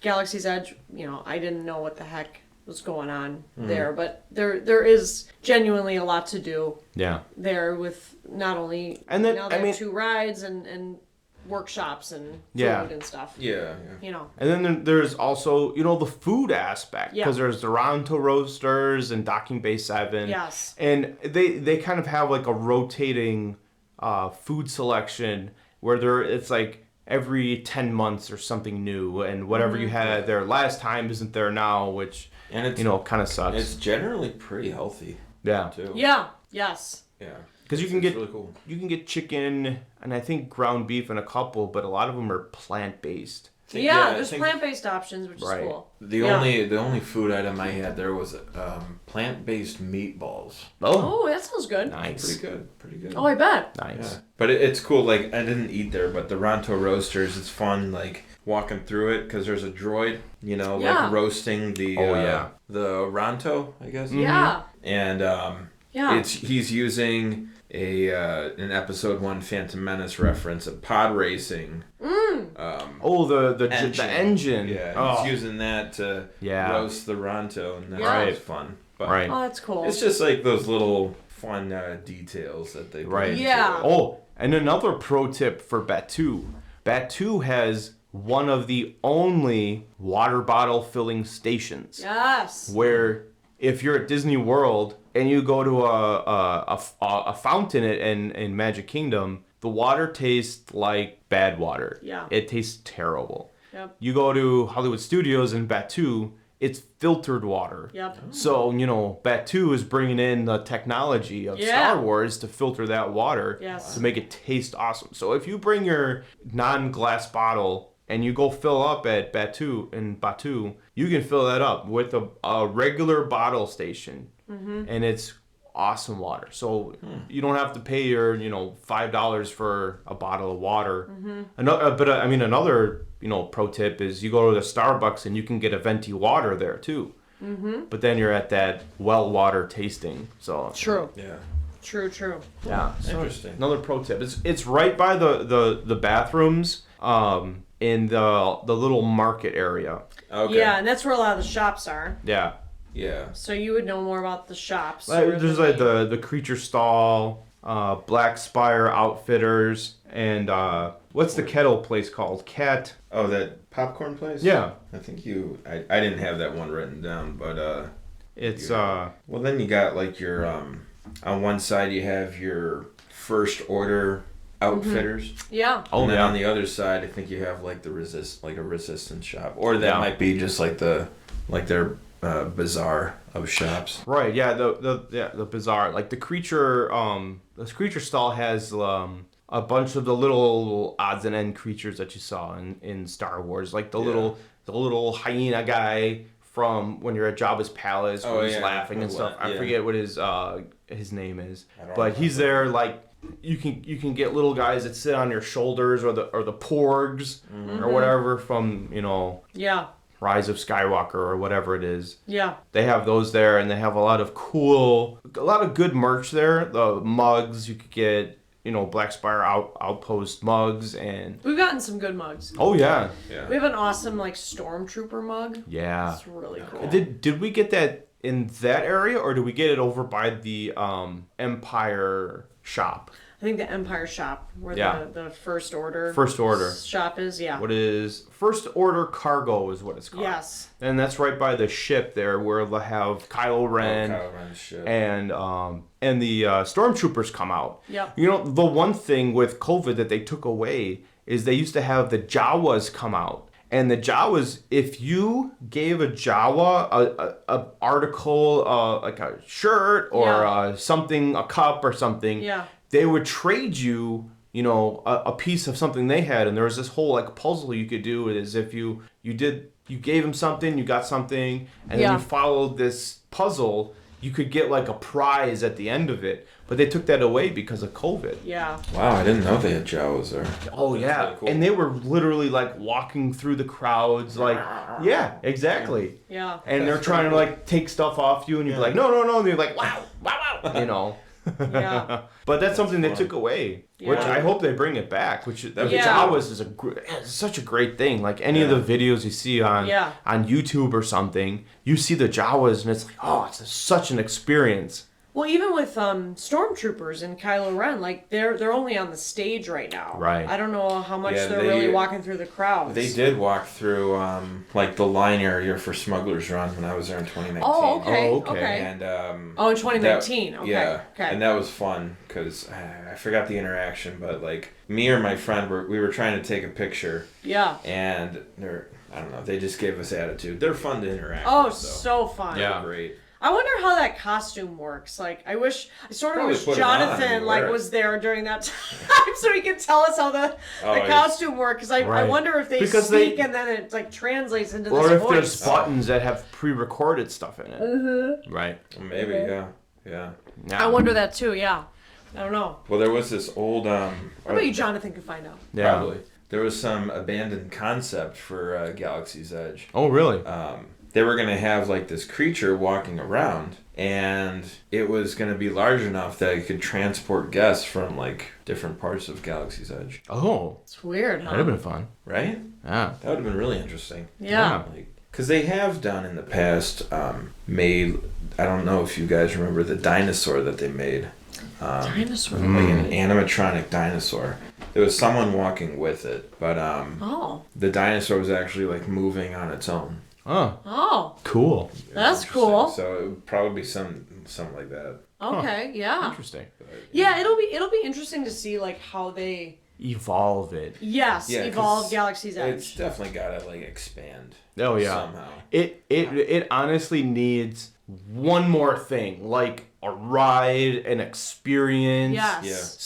Galaxy's Edge, I didn't know what the heck was going on there, but there is genuinely a lot to do. Yeah. There with not only and then now they have 2 rides and workshops and food Yeah. and stuff. Yeah. You know. And then there's also, the food aspect. Yeah. Because there's the Ronto Roasters and Docking Bay 7. Yes. And they kind of have like a rotating food selection where it's like every 10 months or something new. And whatever you had there last time isn't there now, which, And it's kind of sucks. It's generally pretty healthy Yeah. too. Yeah. Yes. Yeah. Because you can It's get really cool. you can get chicken and I think ground beef and a couple, but a lot of them are plant-based. Yeah, I there's think plant-based options, which Right. is cool. The Yeah. only food item I had there was plant-based meatballs. Oh, that sounds good. Nice. Pretty good. Oh, I bet. Nice. Yeah. But it's cool. Like, I didn't eat there, but the Ronto Roasters, it's fun, like, walking through it because there's a droid, Yeah. like roasting the Oh, yeah. the Ronto, I guess. Yeah. And Yeah. he's using an episode 1 Phantom Menace reference of pod racing. Oh, the engine. Yeah, Oh. he's using that to Yeah. roast the Ronto, and that's Yeah. always fun. But Right. Oh, that's cool. it's just like those little fun details that they put Right. into Yeah. it. Oh, and another pro tip for Batu. Batu has one of the only water bottle filling stations Yes. where if you're at Disney World and you go to a fountain in Magic Kingdom, the water tastes like bad water. Yeah. It tastes terrible. Yep. You go to Hollywood Studios in Batu, it's filtered water. Yep. So, Batu is bringing in the technology of Yeah. Star Wars to filter that water Yes. to make it taste awesome. So if you bring your non-glass bottle and you go fill up at Batu, you can fill that up with a regular bottle station. And it's awesome water. So you don't have to pay your, $5 for a bottle of water. Another pro tip is you go to the Starbucks and you can get a venti water there too. But then you're at that well water tasting. So True. Yeah. True. yeah, so Interesting. another pro tip. It's right by the bathrooms in the little market area. Okay. Yeah, and that's where a lot of the shops are. Yeah. Yeah. So you would know more about the shops. There's like the Creature Stall, Black Spire Outfitters, and what's the kettle place called? Cat. Oh, that popcorn place? Yeah. I think I didn't have that one written down, but It's well, then you got like your on one side you have your first order outfitters. Yeah. And then on the other side I think you have like a resistance shop, or that might be just like their bazaar of shops. Right. Yeah. The bazaar, like the creature stall has a bunch of the little odds and end creatures that you saw in Star Wars, like the little hyena guy from when you're at Jabba's palace where he's laughing and stuff. I forget what his name is, but he's there. Like you can get little guys that sit on your shoulders, or the porgs or whatever from Yeah. Rise of Skywalker or whatever it is. Yeah. They have those there, and they have a lot of good merch there. The mugs you could get, Black Spire Outpost mugs, and We've gotten some good mugs. oh yeah, Yeah. We have an awesome stormtrooper mug. yeah. It's really cool. Did we get that in that area, or did we get it over by the Empire shop? I think the Empire shop where the First Order shop is. Yeah. What is First Order Cargo is what it's called. Yes. And that's right by the ship there where they'll have Kylo Ren. Kylo Ren's ship. And the stormtroopers come out. Yep. The one thing with COVID that they took away is they used to have the Jawas come out. And the Jawas, if you gave a Jawa a article, like a shirt or something, a cup or something, they would trade you, a piece of something they had. And there was this whole puzzle you could do. Is if you gave them something, you got something, and then you followed this puzzle, you could get a prize at the end of it. But they took that away because of COVID. Yeah. Wow, I didn't know they had Jawas there. Oh yeah, really cool. And they were literally walking through the crowds, yeah, exactly. Yeah. And they're trying to take stuff off you, and you'd be like, no, and they're like, wow, Yeah. But that's something they took away, which Yeah. I hope they bring it back. Which the Yeah. Jawas is such a great thing. Like any of the videos you see on YouTube or something, you see the Jawas, and it's it's such an experience. Well, even with stormtroopers and Kylo Ren, like they're only on the stage right now. Right. I don't know how much Yeah, they're they- really walking through the crowds. They did walk through like the line area for Smuggler's Run when I was there in 2019. Oh, okay. Oh, okay. Okay. And In 2019. Okay. Yeah, Okay. and that was fun because I forgot the interaction, but like me or my friend we were trying to take a picture, Yeah. and I don't know, they just gave us attitude. They're fun to interact Oh, with, though. so fun. Yeah. Great. I wonder how that costume works. Like, I sort of Probably wish put it on Jonathan and wear it. was there during that time so he could tell us how the yeah. costume works. Because I Right. wonder if they Because speak they- and then it like translates into Or this if voice. there's buttons that have pre-recorded stuff in it. Right. Maybe, yeah. Yeah. I wonder that too. Yeah. I don't know. Well, there was this old How about you, Jonathan, can find out? Yeah. Probably. There was some abandoned concept for Galaxy's Edge. Oh, really? They were going to have like this creature walking around, and it was going to be large enough that it could transport guests from like different parts of Galaxy's Edge. Oh, It's weird, huh? that'd have been fun. Right? Yeah. That would have been really interesting. Yeah. Like, because they have done in the past made, I don't know if you guys remember the dinosaur that they made. Dinosaur. Like an animatronic dinosaur. There was someone walking with it, but Oh. the dinosaur was actually like moving on its own. Oh, Oh. cool. That's Interesting. cool. So it would probably be something like that. Okay. Yeah. Interesting. Yeah. It'll be interesting to see like how they Evolve it. Yeah, evolve 'cause Galaxy's It's Edge. definitely gotta like expand. Oh, yeah. Somehow. It honestly needs one more thing, like a ride, an experience, Yes.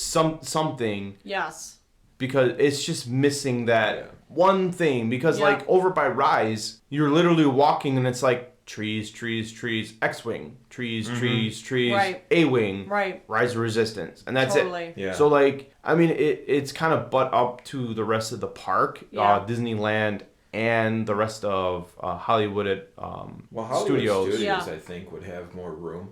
something, Yes. because it's just missing that Yeah. one thing. Because Yeah. like over by Rise, you're literally walking and it's like trees, trees, trees, X-wing, trees, trees, trees, Right. A-wing, Right. Rise of Resistance, and that's Totally. it. Yeah. So like, I mean, it's kind of butt up to the rest of the park, Yeah. Disneyland, and the rest of Hollywood at Well, Hollywood Studios. Yeah. I think, would have more room.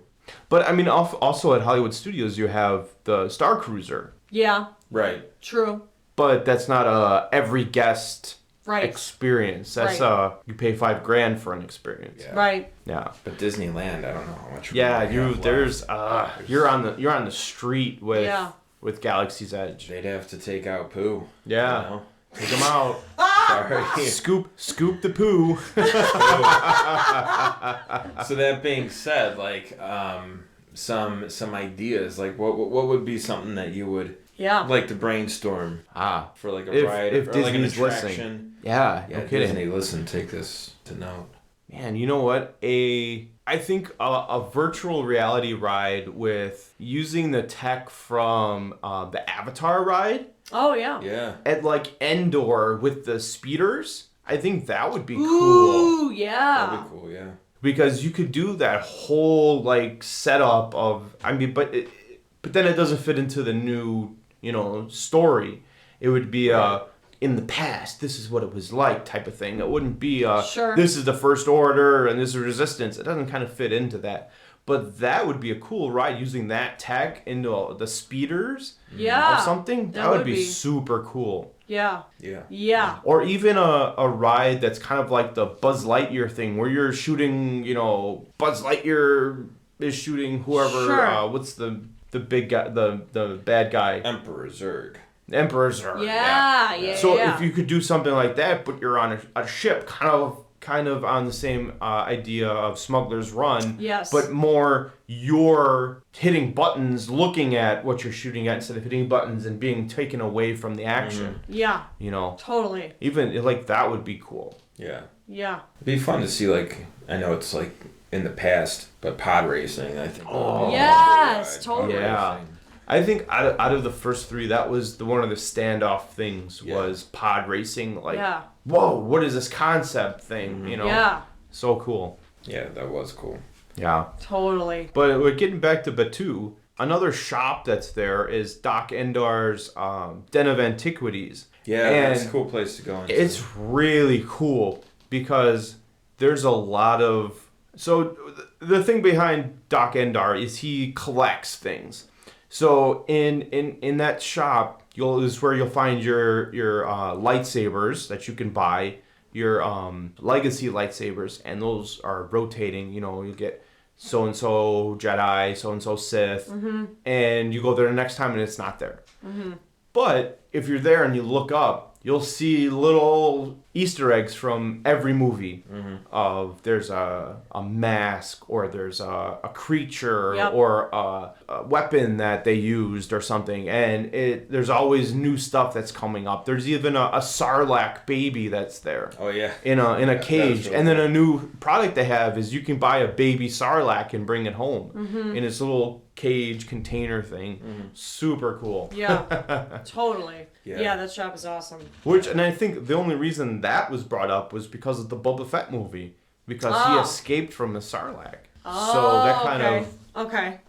But I mean, also at Hollywood Studios, you have the Star Cruiser, Yeah. Right. True. but that's not a every guest Right. experience. That's Right. you pay $5,000 for an experience. Yeah. Right. Yeah. But Disneyland, I don't know how much. room Yeah, they have left. you're on the street with Yeah. with Galaxy's Edge. They'd have to take out poo. Yeah. You know? Take them out. Sorry. Scoop the poo. So that being said, like some ideas, like what would be something that you would Yeah. like to brainstorm for like a If- ride if or like an Disney's listening. attraction? Yeah, Yeah, no kidding. Disney, listen, take this to note. Man, you know what? I think a virtual reality ride with using the tech from the Avatar ride Oh yeah. Yeah. at like Endor with the speeders. I think that would be cool Ooh yeah. That'd be cool, yeah. because you could do that whole like setup of. I mean, but then it doesn't fit into the new story. It would be in the past, this is what it was like type of thing. It wouldn't be Sure. this is the First Order and this is Resistance. It doesn't kind of fit into that. But that would be a cool ride using that tech into the speeders Yeah. or something. That would be super cool. Yeah. Yeah. Yeah. Or even a ride that's kind of like the Buzz Lightyear thing where you're shooting, Buzz Lightyear is shooting whoever, Sure. what's the big guy, the bad guy? Emperor Zurg. Emperor Zurg. Yeah. So yeah. if you could do something like that, but you're on a ship, kind of on the same idea of Smuggler's Run. Yes. But more you're hitting buttons, looking at what you're shooting at instead of hitting buttons and being taken away from the action. Yeah. Totally. Even like that would be cool. Yeah. Yeah. It'd be fun to see, like, I know it's like in the past, but pod racing, I think. Oh. Yes, Pod totally. Yeah. racing. I think out of the first three, that was one of the standoff things Yeah. was pod racing. Like, Yeah. whoa, what is this concept thing? Yeah. So cool. Yeah, that was cool. Yeah. Totally. But we're getting back to Batu. Another shop that's there is Doc Endar's Den of Antiquities. Yeah, And that's a cool place to go into. It's really cool because there's a lot of... So the thing behind Doc Endar is he collects things. So in that shop, is where you'll find your lightsabers that you can buy, your legacy lightsabers, and those are rotating. You'll get so-and-so Jedi, so-and-so Sith, and you go there the next time and it's not there. But if you're there and you look up, you'll see little Easter eggs from every movie. Of there's a mask, or there's a creature, or a weapon that they used or something, and there's always new stuff that's coming up. There's even a Sarlacc baby that's there. Oh yeah. In a cage, really and then a new product they have is you can buy a baby Sarlacc and bring it home in this little cage container thing. Super cool. Yeah, totally. Yeah. Yeah, that shop is awesome. And I think the only reason that was brought up was because of the Boba Fett movie, because he escaped from the Sarlacc. So that kind of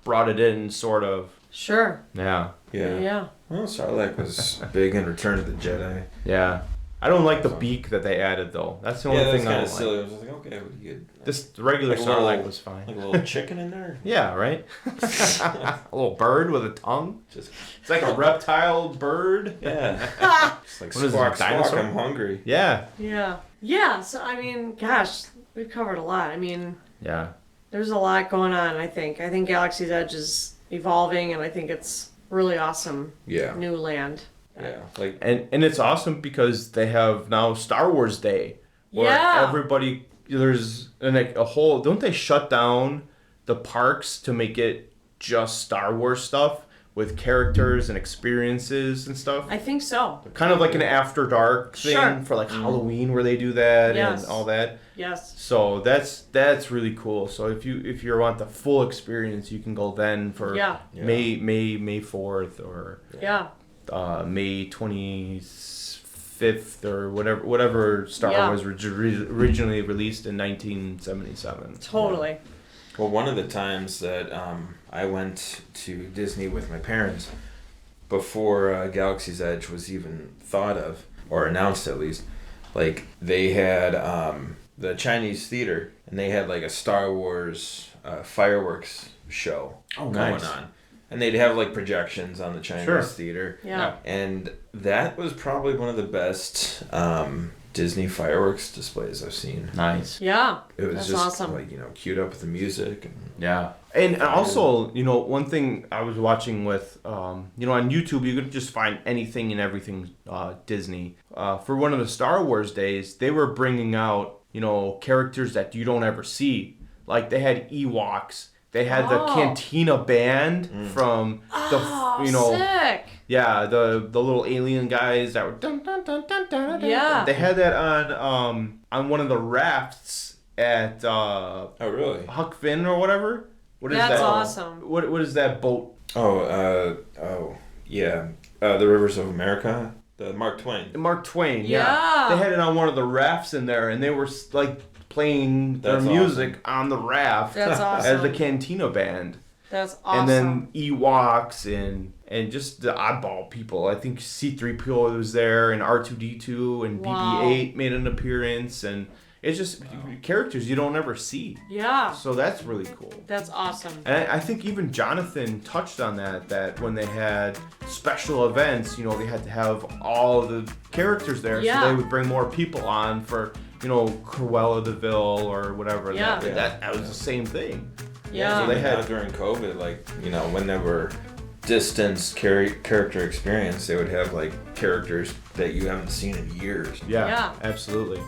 brought it in, sort of. Sure. Yeah. Yeah. Well, Sarlacc was big in Return of the Jedi. Yeah. I don't like the beak that they added, though. That's the only thing I don't like. Silly. I was like, okay, what do you get? The regular Like a Sarlacc little- was fine. Like a little chicken in there. Yeah, right? A little bird with a tongue. Just It's like a reptile bird. yeah. It's like What is it, squawk, squawk, dinosaur? I'm hungry. Yeah. Yeah, so I mean, gosh, we've covered a lot. I mean, Yeah. there's a lot going on, I think. I think Galaxy's Edge is evolving, and I think it's really awesome. Yeah. New land. Yeah. Like And it's awesome because they have now Star Wars Day, where everybody, there's a whole, don't they shut down the parks to make it just Star Wars stuff with characters and experiences and stuff? I think so. Kind of like an After Dark thing for like Halloween, where they do that and all that. Yes. So that's really cool. So if you want the full experience, you can go then for May 4th or May 25th or whatever Star Wars was originally released in 1977. Totally. Well, one of the times that I went to Disney with my parents, before Galaxy's Edge was even thought of, or announced at least, like they had the Chinese theater, and they had like a Star Wars fireworks show going on. And they'd have like projections on the Chinese theater. Yeah. And that was probably one of the best Disney fireworks displays I've seen. Nice. Yeah. It was That's just awesome. like, queued up with the music. And, yeah. And also, one thing I was watching with, on YouTube, you could just find anything and everything Disney. For one of the Star Wars days, they were bringing out, characters that you don't ever see. Like they had Ewoks. They had the Cantina band from sick. Yeah, the little alien guys that were dun, dun, dun, dun, dun, dun, Yeah. They had that on one of the rafts at oh, really? Huck Finn or whatever. What is that? That's awesome. What is that boat? Yeah. The Rivers of America. The Mark Twain. Mark Twain. Yeah. They had it on one of the rafts in there, and they were like playing their That's music on the raft. That's awesome. As the Cantina band. That's awesome. And then Ewoks and just the oddball people. I think C-3PO was there, and R2-D2 and BB-8 made an appearance, and it's just characters you don't ever see. Yeah. So that's really cool. That's awesome. And I think even Jonathan touched on that when they had special events, they had to have all the characters there, so they would bring more people on for, Cruella de Vil or whatever. Yeah. That was the same thing. Yeah. So they had during COVID, like, when they were distanced character experience, they would have like characters that you haven't seen in years. Yeah. Absolutely.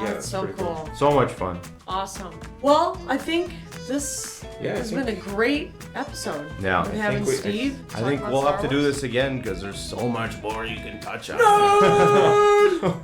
That's so cool. So much fun. Awesome. Well, I think this has been a great episode. Yeah. With having Steve. I think we'll have to do this again because there's so much more you can touch on. I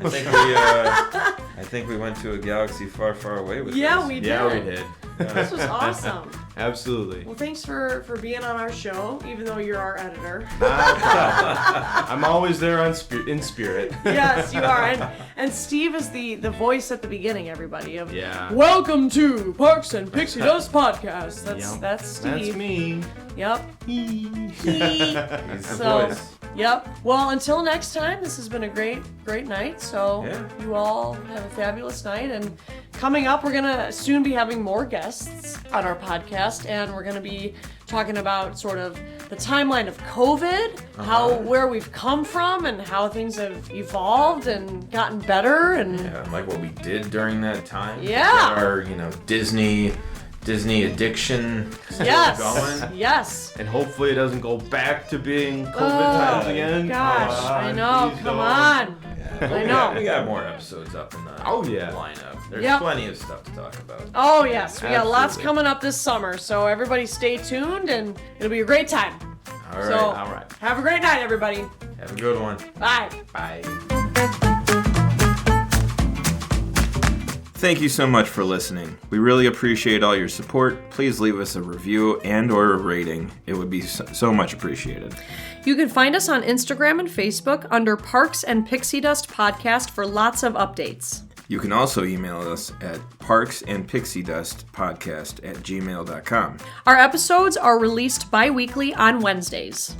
think we went to a galaxy far, far away with this. We did. Yeah, we did. This was awesome. Absolutely. Well, thanks for being on our show, even though you're our editor. I'm always there in spirit. Yes, you are. And Steve is the voice at the beginning, everybody. Of Welcome to Parks and Pixie Dust Podcast. That's Steve. That's me. Yep. He's the So, voice. yep. Well, until next time, this has been a great night. So you all have a fabulous night. And coming up, we're going to soon be having more guests on our podcast. And we're going to be talking about sort of the timeline of COVID, where we've come from and how things have evolved and gotten better. And like what we did during that time. Yeah. Our, Disney Disney addiction still Yes. going. Yes. And hopefully it doesn't go back to being COVID times again. Gosh, Come on, I know. please Come don't. on. Yeah, I know. We got more episodes up in the lineup. There's Yep. plenty of stuff to talk about. Oh, yes. We got lots Absolutely. coming up this summer. So everybody stay tuned and it'll be a great time. All right. So All right. have a great night, everybody. Have a good one. Bye. Bye. Thank you so much for listening. We really appreciate all your support. Please leave us a review and or a rating. It would be so much appreciated. You can find us on Instagram and Facebook under Parks and Pixie Dust Podcast for lots of updates. You can also email us at parksandpixiedustpodcast@gmail.com. Our episodes are released bi-weekly on Wednesdays.